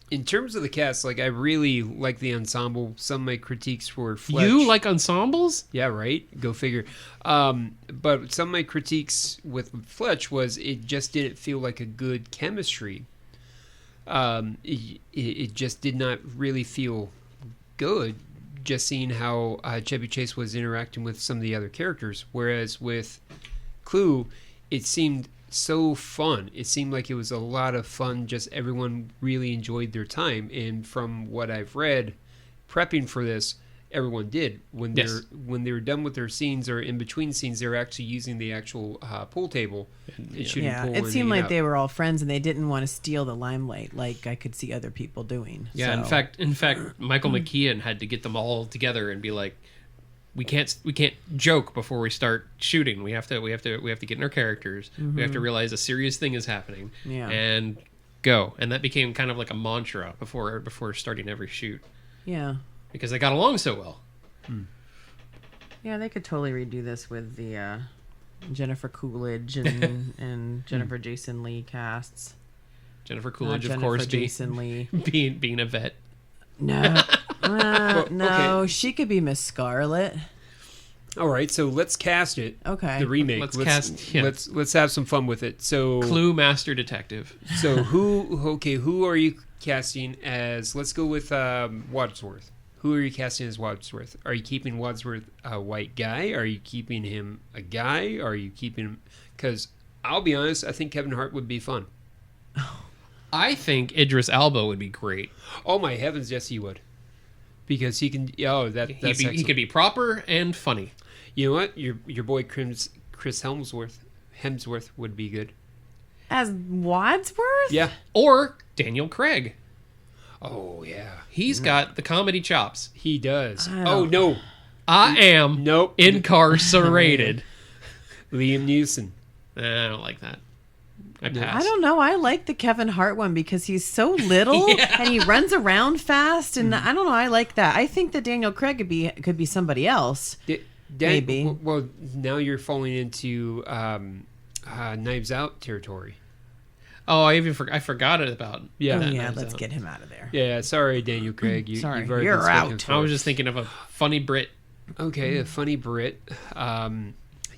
In terms of the cast, like, I really like the ensemble. Some of my critiques were Fletch.
You like ensembles?
Yeah, right? Go figure. But some of my critiques with Fletch was it just didn't feel like a good chemistry. It just did not really feel good, just seeing how Chevy Chase was interacting with some of the other characters. Whereas with Clue, it seemed so fun. It seemed like it was a lot of fun. Just everyone really enjoyed their time. And from what I've read, prepping for this, everyone did. When they were done with their scenes or in between scenes, they were actually using the actual pool table and shooting pool.
It seemed like they were all friends and they didn't want to steal the limelight like I could see other people doing.
Yeah,
so.
in fact, Michael McKean had to get them all together and be like, we can't joke before we start shooting. We have to get in our characters. Mm-hmm. We have to realize a serious thing is happening.
Yeah.
And go. And that became kind of like a mantra before starting every shoot.
Yeah.
Because they got along so well.
Yeah, they could totally redo this with the Jennifer Coolidge and Jennifer Jason Leigh casts.
Jennifer Coolidge, of course,
Jason Leigh
being a vet.
No, no,
okay.
she could be Miss Scarlet.
All right, so let's cast it.
Okay.
The remake.
Let's cast- yeah.
Let's have some fun with it. So
Clue Master Detective.
So who are you casting as? Let's go with Wadsworth. Who are you casting as Wadsworth? Are you keeping Wadsworth a white guy? Are you keeping him a guy? Are you keeping him? Because I'll be honest, I think Kevin Hart would be fun.
I think Idris Elba would be great.
Oh my heavens, yes he would. Because he can. Oh, that's
He
excellent.
could be proper and funny.
You know what? Your boy Chris Hemsworth would be good.
As Wadsworth?
Yeah.
Or Daniel Craig.
Oh yeah.
He's got the comedy chops.
He does.
I
Oh
don't-
no.
I am
Nope.
incarcerated.
Liam Neeson.
I don't like that. I
No.
pass.
I don't know. I like the Kevin Hart one because he's so little and he runs around fast, and I don't know. I like that. I think that Daniel Craig could be somebody else. Maybe.
Well, now you're falling into Knives Out territory.
Oh, I forgot it about.
Yeah.
that
Yeah,
Knives
let's
Out.
get him out of there.
Yeah, sorry, Daniel Craig.
Sorry,
you've already
you're
been spoken
out.
for.
I was just thinking of a funny Brit,
Okay, a funny Brit.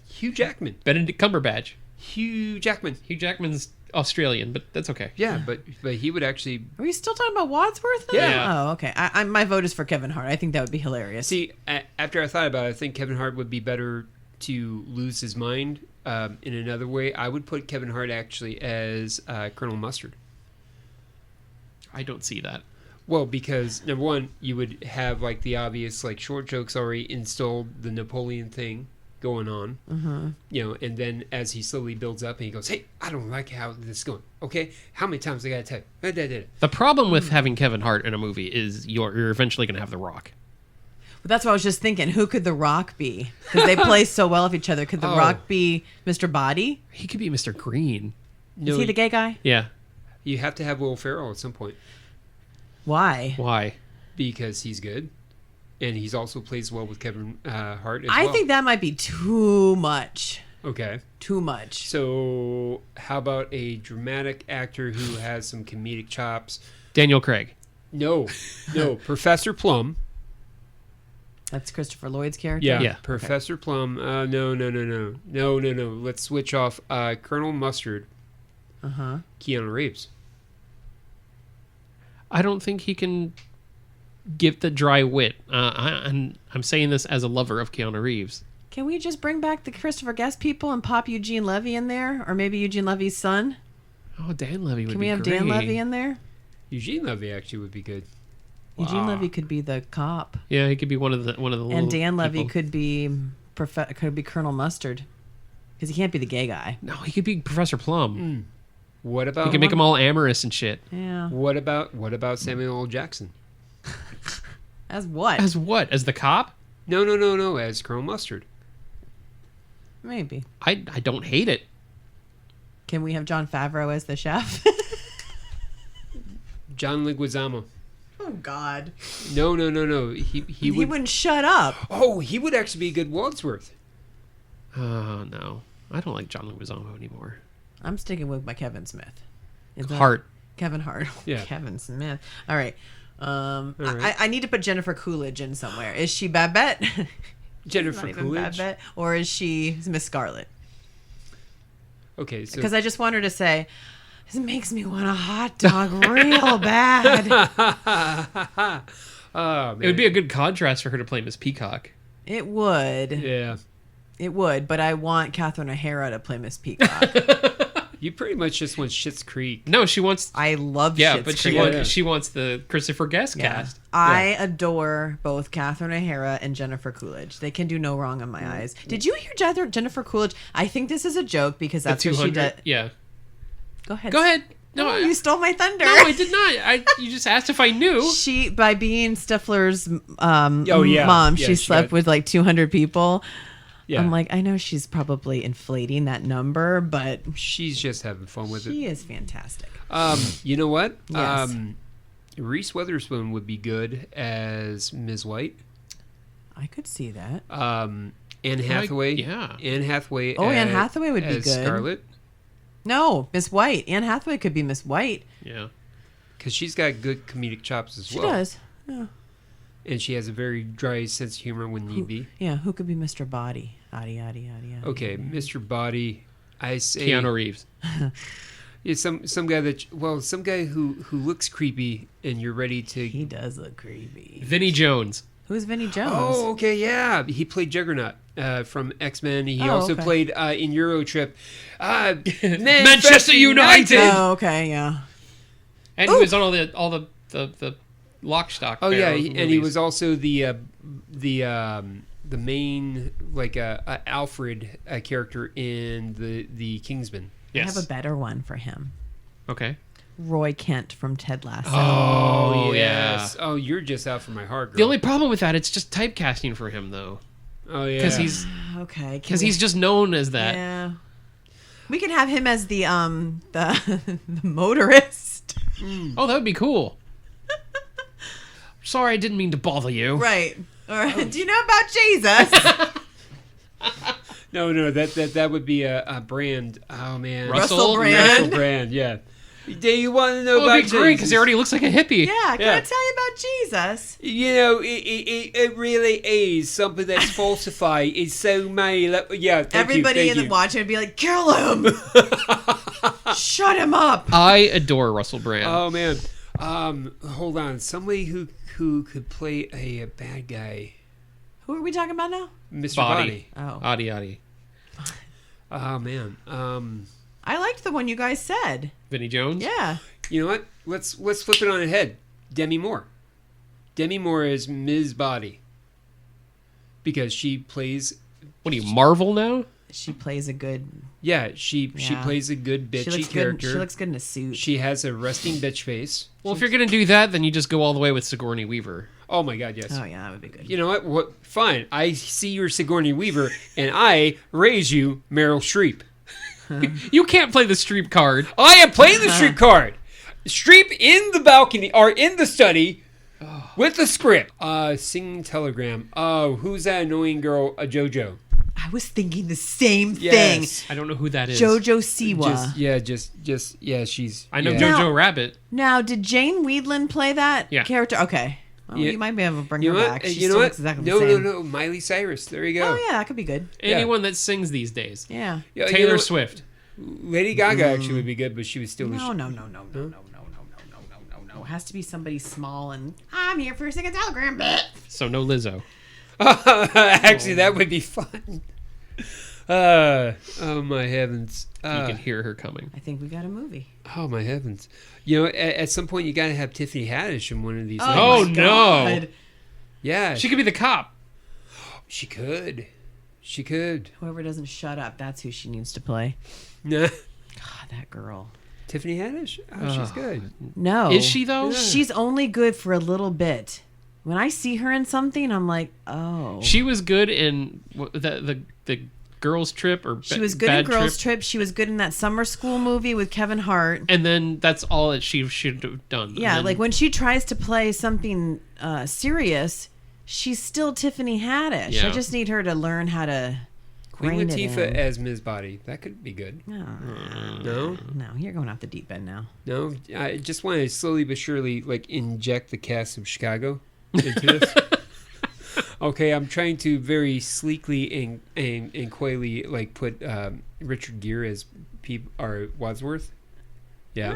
Hugh Jackman.
Benedict Cumberbatch.
Hugh Jackman.
Hugh Jackman's Australian, but that's okay.
Yeah, but he would actually...
Are we still talking about Wadsworth? Now?
Yeah.
Oh, okay. My vote is for Kevin Hart. I think that would be hilarious.
See, after I thought about it, I think Kevin Hart would be better to lose his mind in another way. I would put Kevin Hart actually as Colonel Mustard.
I don't see that.
Well, because number one, you would have like the obvious like short jokes already installed, the Napoleon thing going on, you know, and then as he slowly builds up and he goes, "Hey, I don't like how this is going. Okay, how many times I gotta tell you?"
The problem with having Kevin Hart in a movie is you're eventually going to have The Rock.
But that's what I was just thinking. Who could The Rock be? Because they play so well with each other. Could The Rock be Mr. Body?
He could be Mr. Green.
No,
Is he the gay guy?
Yeah.
you have to have Will Ferrell at some point
Why?
Why?
because he's good, and he's also plays well with Kevin Hart as
I
well.
think that might be too much.
Okay.
Too much.
So, how about a dramatic actor who has some comedic chops?
Daniel Craig.
No, Professor Plum.
That's Christopher Lloyd's character?
Yeah.
Professor Plum. No. Let's switch off Colonel Mustard. Keanu Reeves.
I don't think he can give the dry wit. I'm saying this as a lover of Keanu Reeves.
Can we just bring back the Christopher Guest people and pop Eugene Levy in there? Or maybe Eugene Levy's son?
Oh, Dan Levy would be great.
Can we have Dan Levy in there?
Eugene Levy actually would be good.
Eugene Levy could be the cop.
Yeah, he could be one of the little
And Dan Levy
people.
could be Colonel Mustard. Because he can't be the gay guy.
No, he could be Professor Plum.
What about?
He could make them all amorous and shit.
Yeah.
What about Samuel L. Jackson?
As what?
As what? As the cop?
No. As Colonel Mustard.
Maybe.
I don't hate it.
Can we have Jon Favreau as the chef?
John Leguizamo.
Oh, God.
No. He would.
wouldn't shut up.
Oh, he would actually be a good Wadsworth.
Oh, no. I don't like John Leguizamo anymore.
I'm sticking with my Kevin Smith. Is that-
Hart.
Kevin Hart.
Yeah.
Kevin Smith. All right.
right.
I need to put Jennifer Coolidge in somewhere. Is she Babette?
Jennifer
Not even
Coolidge.
Babette. Or is she Miss Scarlet?
Okay, so
Because I just want her to say, "This makes me want a hot dog real bad."
oh man,
It would be a good contrast for her to play Miss Peacock.
It would.
yeah.
It would, but I want Catherine O'Hara to play Miss Peacock.
You pretty much just want Schitt's Creek.
No, she wants...
I love
Yeah,
Schitt's
but she
Creek.
wants she wants the Christopher Guest
Yeah.
cast.
I adore both Catherine O'Hara and Jennifer Coolidge. They can do no wrong in my eyes. Did you hear Jennifer Coolidge? I think this is a joke because
The
that's what she
200.
does.
Yeah.
Go ahead.
Go ahead.
No, you stole my thunder.
No, I did not. You just asked if I knew.
She, by being Stifler's
Oh, yeah.
mom,
Yeah,
she
she
slept
got-
with like 200 people.
Yeah.
I'm like, I know she's probably inflating that number, but
She's just having fun with
she is fantastic.
it. You know what?
Yes.
Reese Witherspoon would be good as Ms. White.
I could see that.
Anne Hathaway.
yeah.
Anne Hathaway.
Oh, Anne Hathaway would be
as
good.
Scarlet,
No, Miss White. Anne Hathaway could be Miss White.
Yeah.
because she's got good comedic chops as
She
well.
does. Yeah.
and she has a very dry sense of humor when need be.
Yeah, who could be Mr. Body? Adi.
Okay, Mr. Body. I say
Keanu Reeves.
Yeah, some guy who looks creepy, and you're ready to.
He does look creepy.
Vinnie Jones.
Who's Vinnie Jones?
Oh, okay, yeah. He played Juggernaut from X-Men. He also played in Eurotrip.
Manchester United.
Oh, okay, yeah.
And he was on all the lock stock.
Oh yeah,
movies.
and he was also the main Alfred character in the Kingsman.
Yes.
I have a better one for him.
Okay.
Roy Kent from Ted Lasso.
Oh,
yes.
yeah.
Oh, you're just out for my heart, girl.
The only problem with that, it's just typecasting for him, though.
Oh yeah,
Because he's
Okay.
because he's just known as that.
Yeah. We can have him as the the motorist.
Oh, that would be cool. Sorry, I didn't mean to bother you.
Right. All right. Do you know about Jesus?
No, that would be a brand. Oh man,
Russell
Brand.
Russell Brand. Yeah. Do you want to know
Oh,
about
it'd be great because
Jesus?
he already looks like a hippie.
Yeah. Can I tell you about Jesus?
You know, it really is something that's falsified. It's so made up. Yeah,
Everybody in the watching would be like, kill him. Shut him up.
I adore Russell Brand.
Oh man, hold on. Somebody who could play a bad guy.
Who are we talking about now?
Mr.
Body.
Oh.
Adi.
Oh man.
I liked the one you guys said.
Vinnie Jones?
Yeah.
You know what? Let's flip it on its head. Demi Moore. Demi Moore is Ms. Body. Because she plays.
What are you, Marvel now?
She plays a good.
Yeah, she plays a good bitchy character.
She looks good in a suit.
She has a resting bitch face.
Well, if you're going to do that, then you just go all the way with Sigourney Weaver.
Oh my God, yes.
Oh yeah, that would be good.
You know what? Fine. I see you're Sigourney Weaver, and I raise you Meryl Streep.
You can't play the Streep card.
I am playing the Streep card. Streep in the balcony or in the study with the script. Singing telegram. Oh, who's that annoying girl? JoJo.
I was thinking the same
Yes.
thing.
I don't know who that is.
JoJo Siwa.
Just she's.
I know
yeah.
Jojo Rabbit.
Now, did Jane Weedland play that character? Okay. Well,
Yeah.
you might be able to bring
You
her
know
back.
what?
She
You know
still
what?
looks exactly the same.
No. Miley Cyrus. There you go.
Oh yeah, that could be good.
Anyone that sings these days.
Yeah.
Yeah, you
Taylor
know,
Swift.
Lady Gaga actually would be good, but she would still.
No. It has to be somebody small and I'm here for a second telegram.
So no Lizzo.
Actually, that would be fun. Oh my heavens!
You can hear her coming.
I think we got a movie.
Oh my heavens! You know, at some point you got to have Tiffany Haddish in one of these.
Oh,
things.
no!
God.
Yeah,
She could be the cop.
She could. She could.
Whoever doesn't shut up, that's who she needs to play.
Nah.
God, that girl.
Tiffany Haddish. Oh, she's good.
No.
Is she though?
She's only good for a little bit. When I see her in something, I'm like, oh.
She was good in the Girls Trip or
She was good
Bad
in Girls Trip. She was good in that summer school movie with Kevin Hart.
And then that's all that she should have done.
Yeah,
then,
like when she tries to play something serious, she's still Tiffany Haddish.
Yeah.
I just need her to learn how to
Queen
rein it
Latifah
in.
as Ms. Body. That could be good. No,
you're going off the deep end now.
no. I just want to slowly but surely inject the cast of Chicago into this. Okay, I'm trying to very sleekly and coyly put Richard Gere as or Wadsworth. Yeah.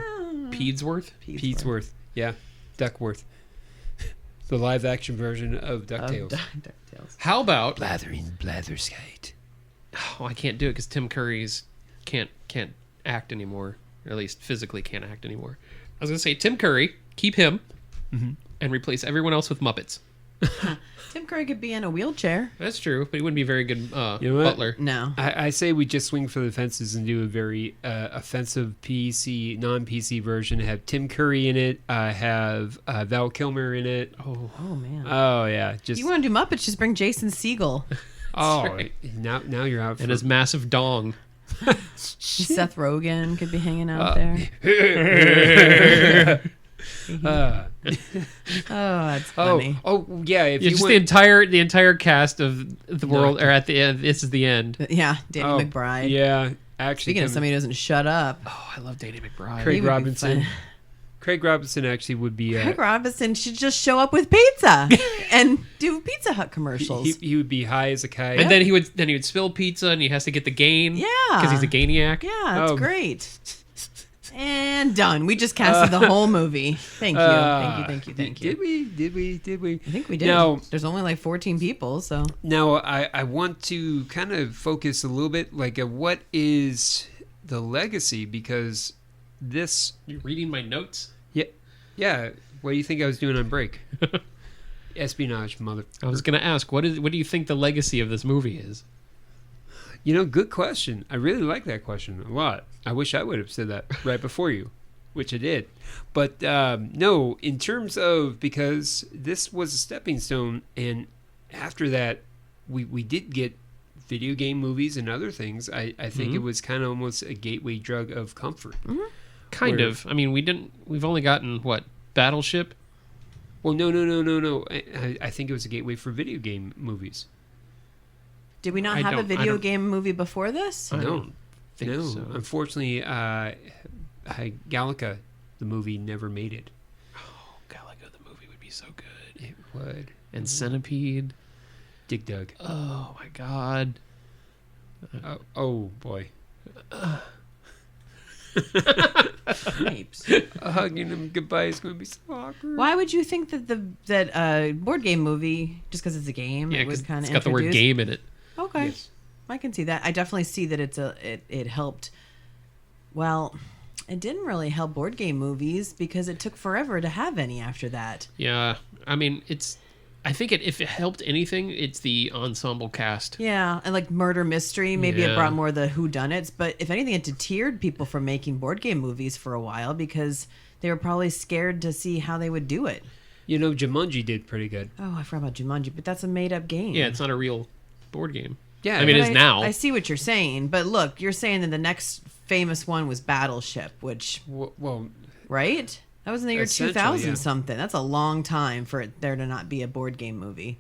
Peedsworth?
Peedsworth. Yeah. Duckworth. The live action version of DuckTales.
DuckTales.
How about
Blathering Blatherskite.
Oh, I can't do it because Tim Curry's can't act anymore, or at least physically can't act anymore. I was gonna say Tim Curry, keep him, and replace everyone else with Muppets.
Tim Curry could be in a wheelchair.
That's true, but he wouldn't be a very good
You know what?
butler.
No.
I say we just swing for the fences and do a very offensive non-PC version. Have Tim Curry in it. Have Val Kilmer in it.
Oh man.
Oh yeah. Just
You want to do Muppets? Just bring Jason Segel.
right. Now you're out.
And his massive dong.
Seth Rogen could be hanging out there. Oh, that's funny.
Oh yeah. If
Yeah,
you
just
went,
the entire cast of the world are at the end. This is the end.
Yeah, Danny McBride.
Yeah. Actually,
Speaking of somebody who doesn't shut up.
Oh, I love Danny McBride.
He
Craig
would be
Robinson.
fun.
Craig Robinson actually would be.
Craig Robinson should just show up with pizza and do Pizza Hut commercials.
He would be high as a kite.
And then he would spill pizza, and he has to get the gain.
Yeah,
because he's a gainiac.
Yeah, that's great. And done. We just casted the whole movie. Thank you. Thank you.
Did we?
I think we did.
Now,
there's only like 14 people, so.
Now, I want to kind of focus a little bit, like, what is the legacy? Because this...
You're reading my notes?
Yeah. What do you think I was doing on break? Espionage, mother...
I was going to ask, what do you think the legacy of this movie is?
You know, good question. I really like that question a lot. I wish I would have said that right before you, which I did. But no, in terms of, because this was a stepping stone, and after that, we did get video game movies and other things. I think it was kind of almost a gateway drug of comfort.
Mm-hmm.
Kind of. I mean, we've only gotten, what, Battleship?
Well, no. I think it was a gateway for video game movies.
Did we not have a video game movie before this?
I don't think so.
Unfortunately, Galaga, the movie, never made it.
Oh, Galaga, the movie would be so good.
It would.
And Centipede.
Dig Dug.
Oh, my God.
Oh, boy. Hugging him goodbye is going to be so awkward.
Why would you think that board game movie, just because it's a game,
Yeah,
it was
because
kind of
it's got the word game in it.
Okay.
Yes.
I can see that. I definitely see that it helped. Well, it didn't really help board game movies because it took forever to have any after that.
Yeah. I mean, I think if it helped anything, it's the ensemble cast.
Yeah, and like murder mystery, maybe it
Yeah.
brought more of the whodunits, but if anything, it deterred people from making board game movies for a while because they were probably scared to see how they would do it.
You know, Jumanji did pretty good.
Oh, I forgot about Jumanji, but that's a made-up game.
Yeah, it's not a real board game.
Yeah,
I mean, it is now.
I see what you're saying, but look, you're saying that the next famous one was Battleship, which,
well,
right? That was in the year
Essentially,
2000
yeah.
something. That's a long time for there to not be a board game movie.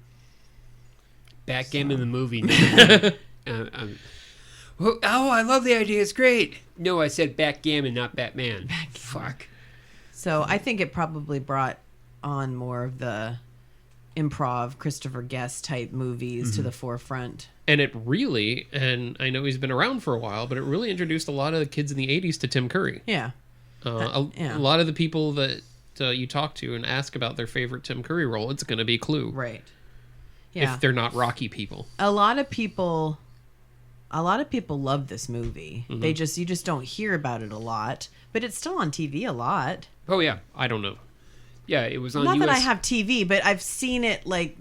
Backgammon the movie. Oh, I love the idea. It's great. No, I said backgammon, not Batman. Fuck.
So I think it probably brought on more of the improv Christopher Guest type movies to the forefront.
And it really, and I know he's been around for a while, but it really introduced a lot of the kids in the 80s to Tim Curry.
Yeah.
A lot of the people that you talk to and ask about their favorite Tim Curry role, it's going to be Clue.
Right. Yeah.
If they're not Rocky people.
A lot of people love this movie.
Mm-hmm.
You just don't hear about it a lot, but it's still on TV a lot.
Oh, yeah.
I don't know.
Yeah, it was on
Not
US.
that I have TV, but I've seen it like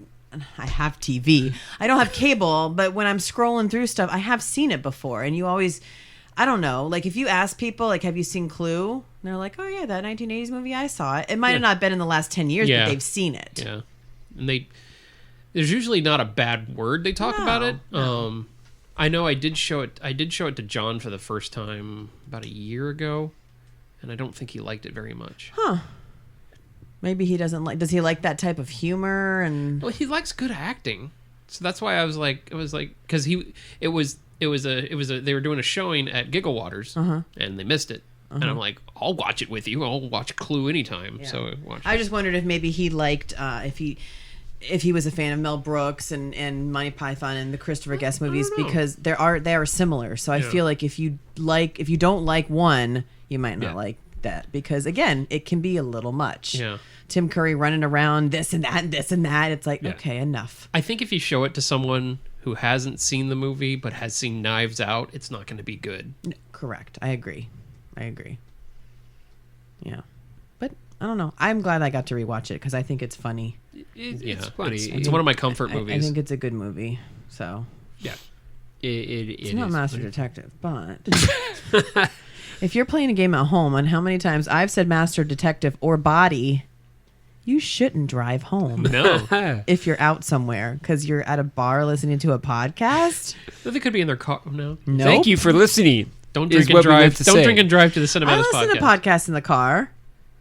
I have TV. I don't have cable, but when I'm scrolling through stuff, I have seen it before. And you always, I don't know, like if you ask people, like, have you seen Clue? And they're like, oh yeah, that 1980s movie, I saw it. It might have not been in the last 10 years, but they've seen it.
Yeah. And there's usually not a bad word they talk about it.
No.
I know I did show it to John for the first time about a year ago, and I don't think he liked it very much.
Huh. Maybe he doesn't like. Does he like that type of humor? And
well, he likes good acting, so that's why I was like, because they were doing a showing at Giggle Waters, and they missed it, and I'm like, I'll watch it with you. I'll watch Clue anytime. Yeah. So I
just wondered if maybe he liked if he was a fan of Mel Brooks and Monty Python and the Christopher Guest movies because they are similar. So I feel like if you don't like one, you might not like that because again, it can be a little much.
Yeah.
Tim Curry running around this and that and this and that. It's like, okay, enough.
I think if you show it to someone who hasn't seen the movie but has seen Knives Out, it's not going to be good.
No, correct. I agree. Yeah. But I don't know. I'm glad I got to rewatch it because I think it's funny.
It's funny.
It's one of my comfort movies.
I think it's a good movie. So
yeah,
it's not Master Detective, but if you're playing a game at home, and how many times I've said Master Detective or Body, you shouldn't drive home.
No,
if you're out somewhere because you're at a bar listening to a podcast.
They could be in their car. No.
Thank you for listening.
Don't drink and drive. Don't drink and drive to the Cinematis podcast.
I listen to podcasts in the car.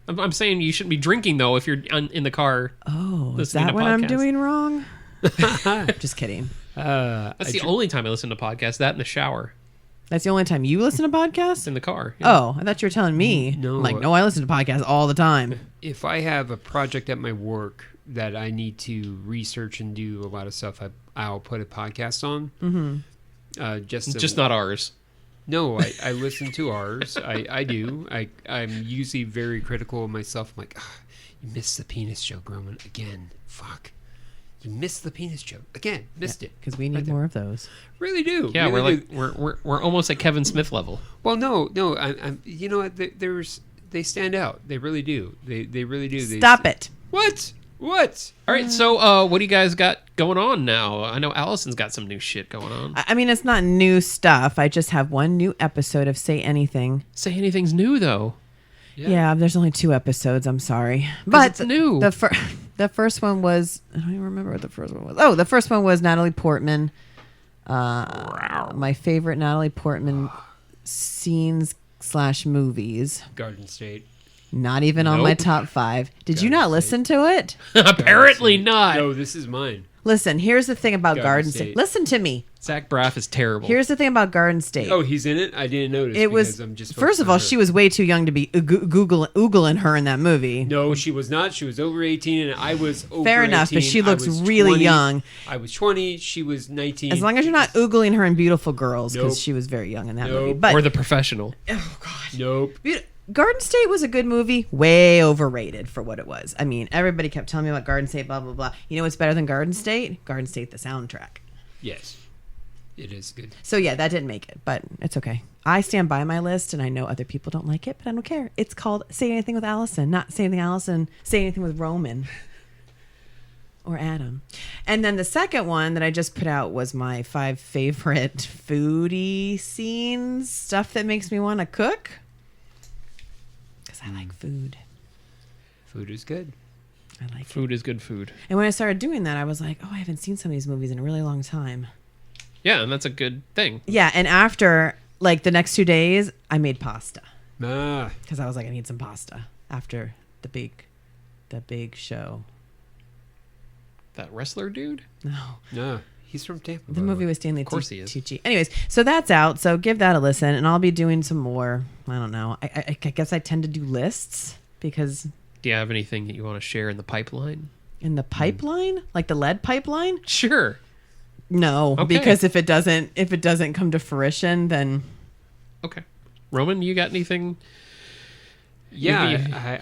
I'm saying you shouldn't be drinking though if you're in the car.
Oh, is that what I'm doing wrong? Just kidding.
That's the only time I listen to podcasts. That in the shower.
That's the only time you listen to podcasts?
in the car. Yeah.
Oh, I thought you were telling me.
No.
I'm like, no, I listen to podcasts all the time.
If I have a project at my work that I need to research and do a lot of stuff, I'll put a podcast on. Mm-hmm.
Just not ours.
No, I listen to ours. I do. I'm usually very critical of myself. I'm like, you missed the penis joke, Roman, again. Fuck. You missed the penis joke again. Missed it
Because we need more of those.
Really do.
Yeah,
really
we're almost at Kevin Smith level.
Well, no. I'm. You know what? They stand out. They really do. They really do.
Stop it.
What?
All right, so what do you guys got going on now? I know Allison's got some new shit going on.
I mean, it's not new stuff. I just have one new episode of Say Anything.
Say Anything's new, though.
Yeah, there's only 2 episods. I'm sorry. But
it's new.
The first one was... I don't even remember what the first one was. Oh, the first one was Natalie Portman. My favorite Natalie Portman scenes/movies.
Garden State.
Not even on my top 5. Did you not listen to it?
Apparently not.
No, this is mine.
Listen, here's the thing about
Garden
Garden
State.
State. Listen to me.
Zach Braff is terrible.
Here's the thing about Garden State.
Oh, he's in it? I didn't notice.
It was,
I'm just
first of all, she was way too young to be oogling her in that movie.
No, she was not. She was over 18, and I was over 18.
Fair enough, but she looks
I was
really
20.
young.
I was 20. She was 19.
As long as you're not oogling her in Beautiful Girls, because
Nope.
she was very young in that
Nope.
movie. But
or The Professional.
oh god,
Nope.
Garden State was a good movie, way overrated for what it was. I mean, everybody kept telling me about Garden State, blah blah blah. You know what's better than Garden State? Garden State, the soundtrack.
Yes. It is good.
So yeah, that didn't make it, but it's okay. I stand by my list, and I know other people don't like it, but I don't care. It's called Say Anything with Allison, not Say Anything Allison, Say Anything with Roman. Or Adam. And then the second one that I just put out was my 5 favorite foodie scenes, stuff that makes me want to cook. Because I like food.
Food is good.
I like
Food is good food.
And when I started doing that, I was like, oh, I haven't seen some of these movies in a really long time.
Yeah, and that's a good thing.
Yeah, and after, like, the next 2 days, I made pasta.
Ah.
Because I was like, I need some pasta after the big show.
That wrestler dude?
No.
No. He's from Tampa.
The movie was Stanley
Of course he is.
Tucci. Anyways, so that's out. So give that a listen, and I'll be doing some more. I don't know. I guess I tend to do lists because...
Do you have anything that you want to share in the pipeline?
In the pipeline? Like the lead pipeline?
Sure.
No,
Okay.
because if it doesn't come to fruition, then...
Okay. Roman, you got anything?
Yeah,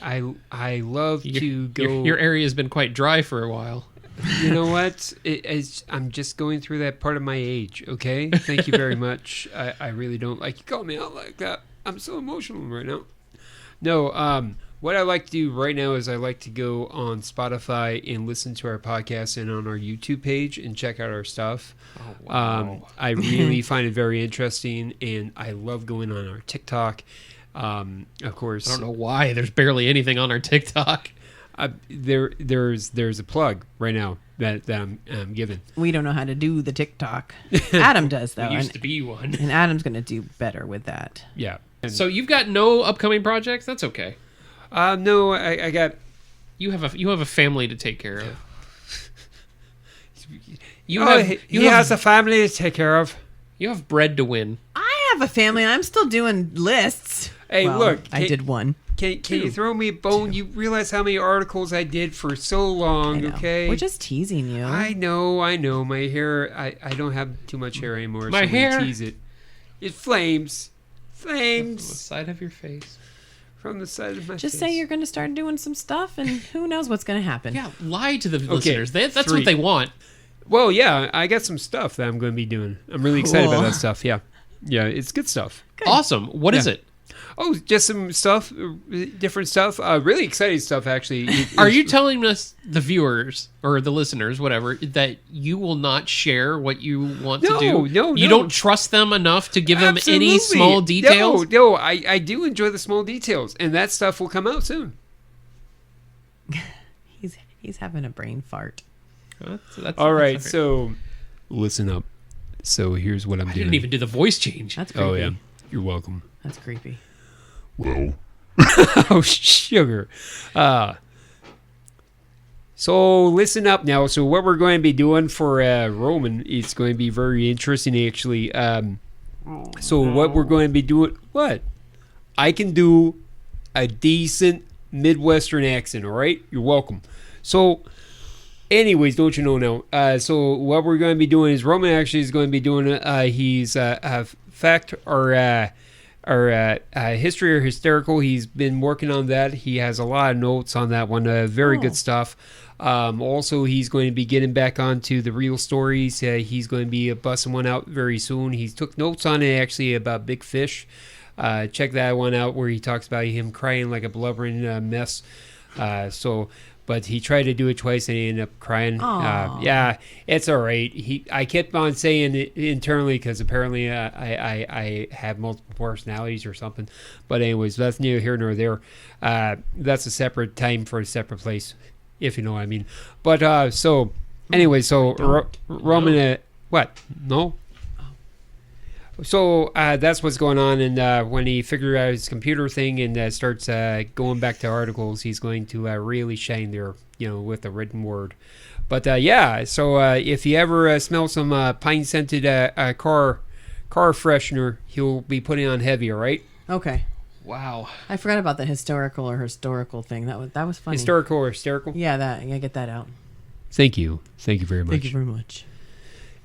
I love to go...
Your area has been quite dry for a while.
You know what? I'm just going through that part of my age, okay? Thank you very much. I really don't like you call me out like that. I'm so emotional right now. No, what I like to do right now is I like to go on Spotify and listen to our podcast and on our YouTube page and check out our stuff.
Oh, wow.
I really find it very interesting, and I love going on our TikTok. Of course,
I don't know why. There's barely anything on our TikTok.
There's a plug right now that I'm giving.
We don't know how to do the TikTok. Adam does, though.
We used to be one.
And Adam's going to do better with that.
Yeah.
So you've got no upcoming projects? That's okay.
No, I got...
You have a family to take care of.
He has a family to take care of.
You have bread to win.
I have a family, and I'm still doing lists.
Hey,
Well,
look.
I did one.
Can you throw me a bone? You realize how many articles I did for so long, okay?
We're just teasing you.
I know. My hair, I don't have too much hair anymore.
My
so
hair?
we tease it. It flames.
From the side of your face.
From the side of my
Just
face.
say you're going to start doing some stuff, and who knows what's going to happen.
Yeah, lie to the listeners. That's what they want.
Well, yeah, I got some stuff that I'm going to be doing. I'm really excited about
Cool.
that stuff, yeah. Yeah, it's good stuff.
Awesome. What is it?
Oh, just some stuff, different stuff. Really exciting stuff, actually.
Are you telling us, the viewers, or the listeners, whatever, that you will not share what you want to do?
No.
You don't trust them enough to give them
Absolutely.
any small details?
No, I do enjoy the small details, and that stuff will come out soon.
He's having a brain fart.
All right, so listen up. So here's what I'm doing.
I didn't even do the voice change.
That's creepy.
Oh, yeah. You're welcome.
That's creepy.
Well,
Oh, sugar. So listen up now. So what we're going to be doing for Roman, it's going to be very interesting, actually. So what we're going to be doing? What? I can do a decent Midwestern accent. All right, you're welcome. So, anyways, don't you know now? So what we're going to be doing is Roman actually is going to be doing. He's fact or history or hysterical. He's been working on that. He has a lot of notes on that one. Very good stuff. Also, he's going to be getting back onto the real stories. He's going to be busting one out very soon. He took notes on it actually about Big Fish. Check that one out where he talks about him crying like a blubbering mess. But he tried to do it twice and he ended up crying. Yeah, it's all right. I kept on saying it internally because apparently I have multiple personalities or something. But anyways, that's neither here nor there. That's a separate time for a separate place, if you know what I mean. But so anyway, so Roman, what? No. So that's what's going on, and when he figures out his computer thing and starts going back to articles, he's going to really shine there, with the written word. But yeah, so if you ever smell some pine-scented car freshener, he'll be putting on heavy, all right?
Okay.
Wow.
I forgot about the historical thing. That was funny.
Historical or hysterical?
Yeah, get that out.
Thank you very much.
Thank you very much.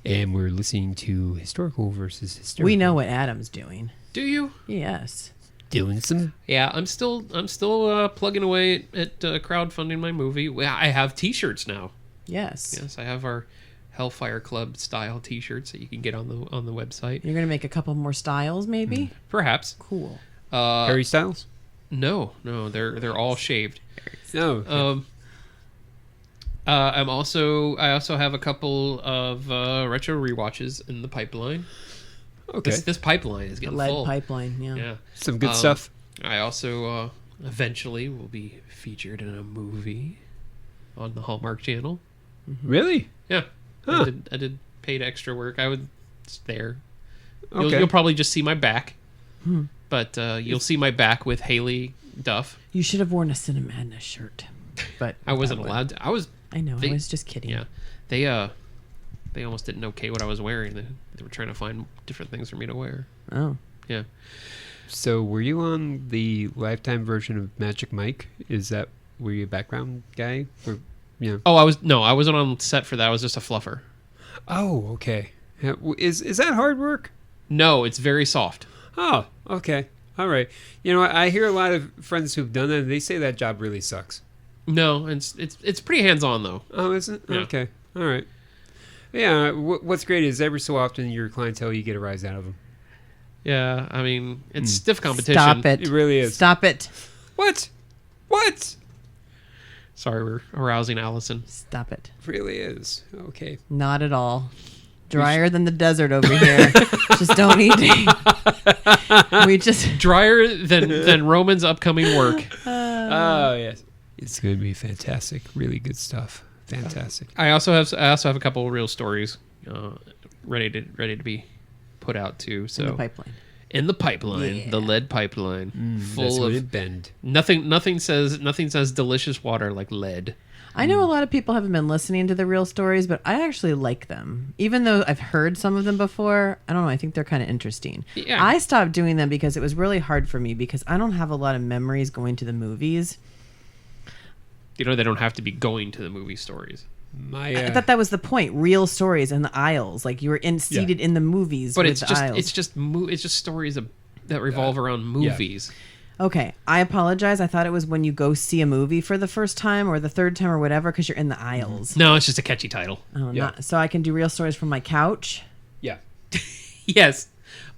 And we're listening to historical versus hysterical.
We know what Adam's doing.
Do you?
Yes.
Doing some.
Yeah, I'm still plugging away at crowdfunding my movie. I have T-shirts now.
Yes,
I have our Hellfire Club style T-shirts that you can get on the website.
You're gonna make a couple more styles, maybe.
Perhaps.
Cool.
Harry Styles?
No, they're all shaved.
No.
I also have a couple of retro rewatches in the pipeline.
Okay.
This pipeline is getting full.
Lead pipeline, yeah.
Some good stuff.
I also eventually will be featured in a movie on the Hallmark Channel.
Really?
Yeah.
Huh.
I did paid extra work. I was there.
Okay.
You'll probably just see my back. But you'll see my back with Haley Duff.
You should have worn a Cinema Madness shirt. But
I wasn't allowed to.
I know. I was just kidding.
Yeah. They almost didn't okay what I was wearing. They were trying to find different things for me to wear.
Oh.
Yeah.
So were you on the Lifetime version of Magic Mike? Were you a background guy?
Oh, I wasn't on set for that. I was just a fluffer.
Oh, okay. Is that hard work?
No, it's very soft.
Oh, okay. All right. I hear a lot of friends who've done that, and they say that job really sucks.
No, it's pretty hands-on, though.
Oh, is it?
Yeah.
Okay. All right. Yeah, what's great is every so often your clientele, you get a rise out of them.
Yeah, I mean, it's stiff competition.
Stop it.
It really is.
Stop it.
What?
Sorry, we're arousing Allison.
Stop it.
It really is. Okay.
Not at all. Drier than the desert over here. Just don't eat it. We just...
Drier than Roman's upcoming work.
Oh, yes. It's going to be fantastic. Really good stuff. Fantastic.
I also have a couple of real stories ready to be put out too. So in the pipeline,
Yeah.
the lead pipeline,
Full of bend.
nothing says delicious water like lead.
I know a lot of people haven't been listening to the real stories, but I actually like them. Even though I've heard some of them before, I don't know, I think they're kind of interesting.
Yeah.
I stopped doing them because it was really hard for me because I don't have a lot of memories going to the movies.
They don't have to be going to the movie stories.
I thought that was the point. Real stories in the aisles, like you were seated in the movies.
But
with the aisles.
it's just stories that revolve around movies.
Okay, I apologize. I thought it was when you go see a movie for the first time or the third time or whatever because you're in the aisles.
No, it's just a catchy title.
Oh, so I can do real stories from my couch?
Yeah.
Yes,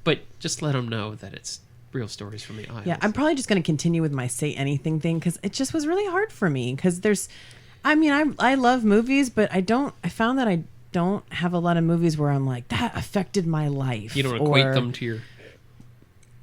but just let them know that it's real stories from the aisles.
Yeah, I'm probably just going to continue with my say anything thing because it just was really hard for me because I love movies, but I found that I don't have a lot of movies where I'm like, that affected my life.
You don't equate them to your...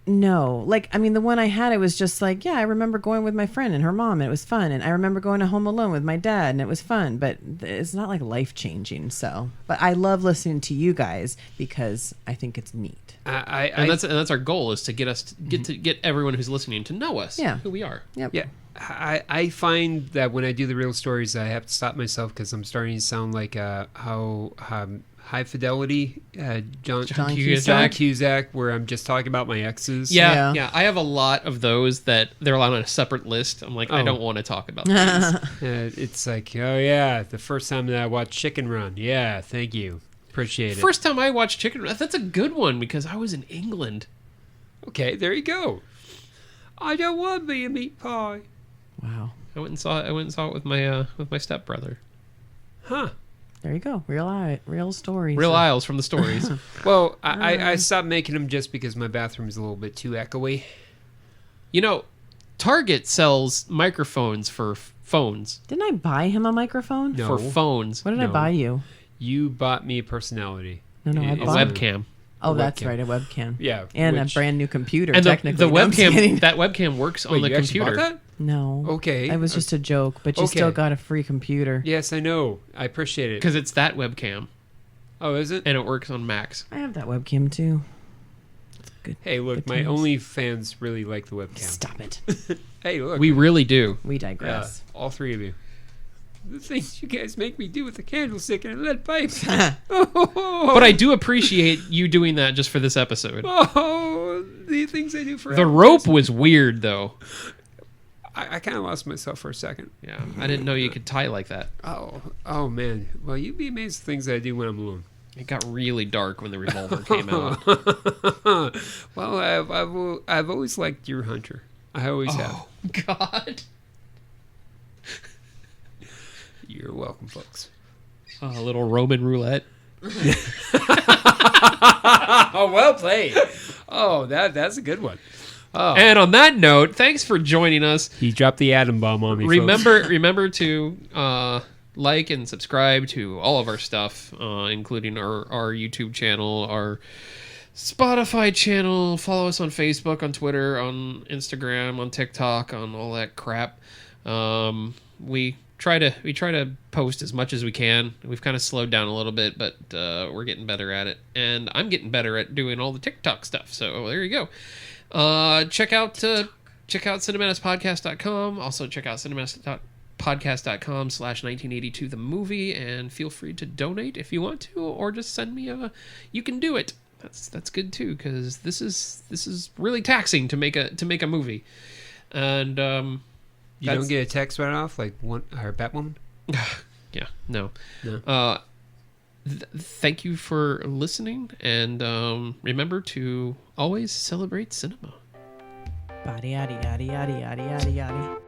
No. The one I had, it was just like, yeah, I remember going with my friend and her mom, and it was fun. And I remember going to Home Alone with my dad, and it was fun. But it's not, life-changing, so. But I love listening to you guys because I think it's neat.
And that's our goal, is to get everyone who's listening to know us, who we are.
Yep.
Yeah. I find that when I do the real stories, I have to stop myself because I'm starting to sound like how High Fidelity, John
Cusack.
Cusack, where I'm just talking about my exes.
Yeah. I have a lot of those that they're on a separate list. I'm like, I don't want to talk about these.
It's like, oh yeah, the first time that I watched Chicken Run. Yeah, thank you. Appreciate it.
First time I watched Chicken Run, that's a good one because I was in England.
Okay, there you go. I don't want to be a meat pie.
Wow.
I went and saw it with my stepbrother.
Huh.
There you go. Real stories.
Real Isles from the stories.
Well, I stopped making them just because my bathroom's a little bit too echoey.
You know, Target sells microphones for phones.
Didn't I buy him a microphone?
No.
For phones.
What did I buy you?
You bought me a personality.
No, I
A
bought
webcam.
Oh, that's right, a webcam.
Yeah.
And a brand new computer,
And
technically.
the
No, I'm just kidding.
webcam, that webcam works on
Wait,
the
you actually
computer.
bought that?
No.
Okay.
It was just a joke, but you
Okay.
still got a free computer.
Yes, I know. I appreciate it.
Because it's that webcam.
Oh, is it?
And it works on Macs.
I have that webcam too. It's good.
Hey, look,
good
my
times.
OnlyFans really like the webcam.
Stop it.
Hey, look.
We really do.
We digress.
all three of you. The things you guys make me do with the candlestick and a lead pipe.
But I do appreciate you doing that just for this episode.
Oh, the things I do for
The rope was weird, though.
I kind of lost myself for a second.
Yeah, I didn't know you could tie like that.
Oh man. Well, you'd be amazed at the things I do when I'm alone.
It got really dark when the revolver came out.
Well, I've always liked Deer Hunter. I always have.
Oh, God.
You're welcome, folks.
A little Roman roulette.
Oh, well played. Oh, that's a good one. Oh.
And on that note, thanks for joining us.
He dropped the atom bomb on me.
Remember to like and subscribe to all of our stuff, including our YouTube channel, our Spotify channel. Follow us on Facebook, on Twitter, on Instagram, on TikTok, on all that crap. We try to post as much as we can. We've kind of slowed down a little bit, but we're getting better at it. And I'm getting better at doing all the TikTok stuff. So there you go. Check out cinematispodcast.com. Also check out cinematispodcast.com/1982 the movie, and feel free to donate if you want to, or just send me you can do it. That's good too, because this is really taxing to make a movie. And
you don't get a text right off like Batwoman?
Yeah, no. Thank you for listening, and remember to always celebrate cinema.
Body, yaddy, yaddy, yaddy, yaddy, yaddy, yaddy.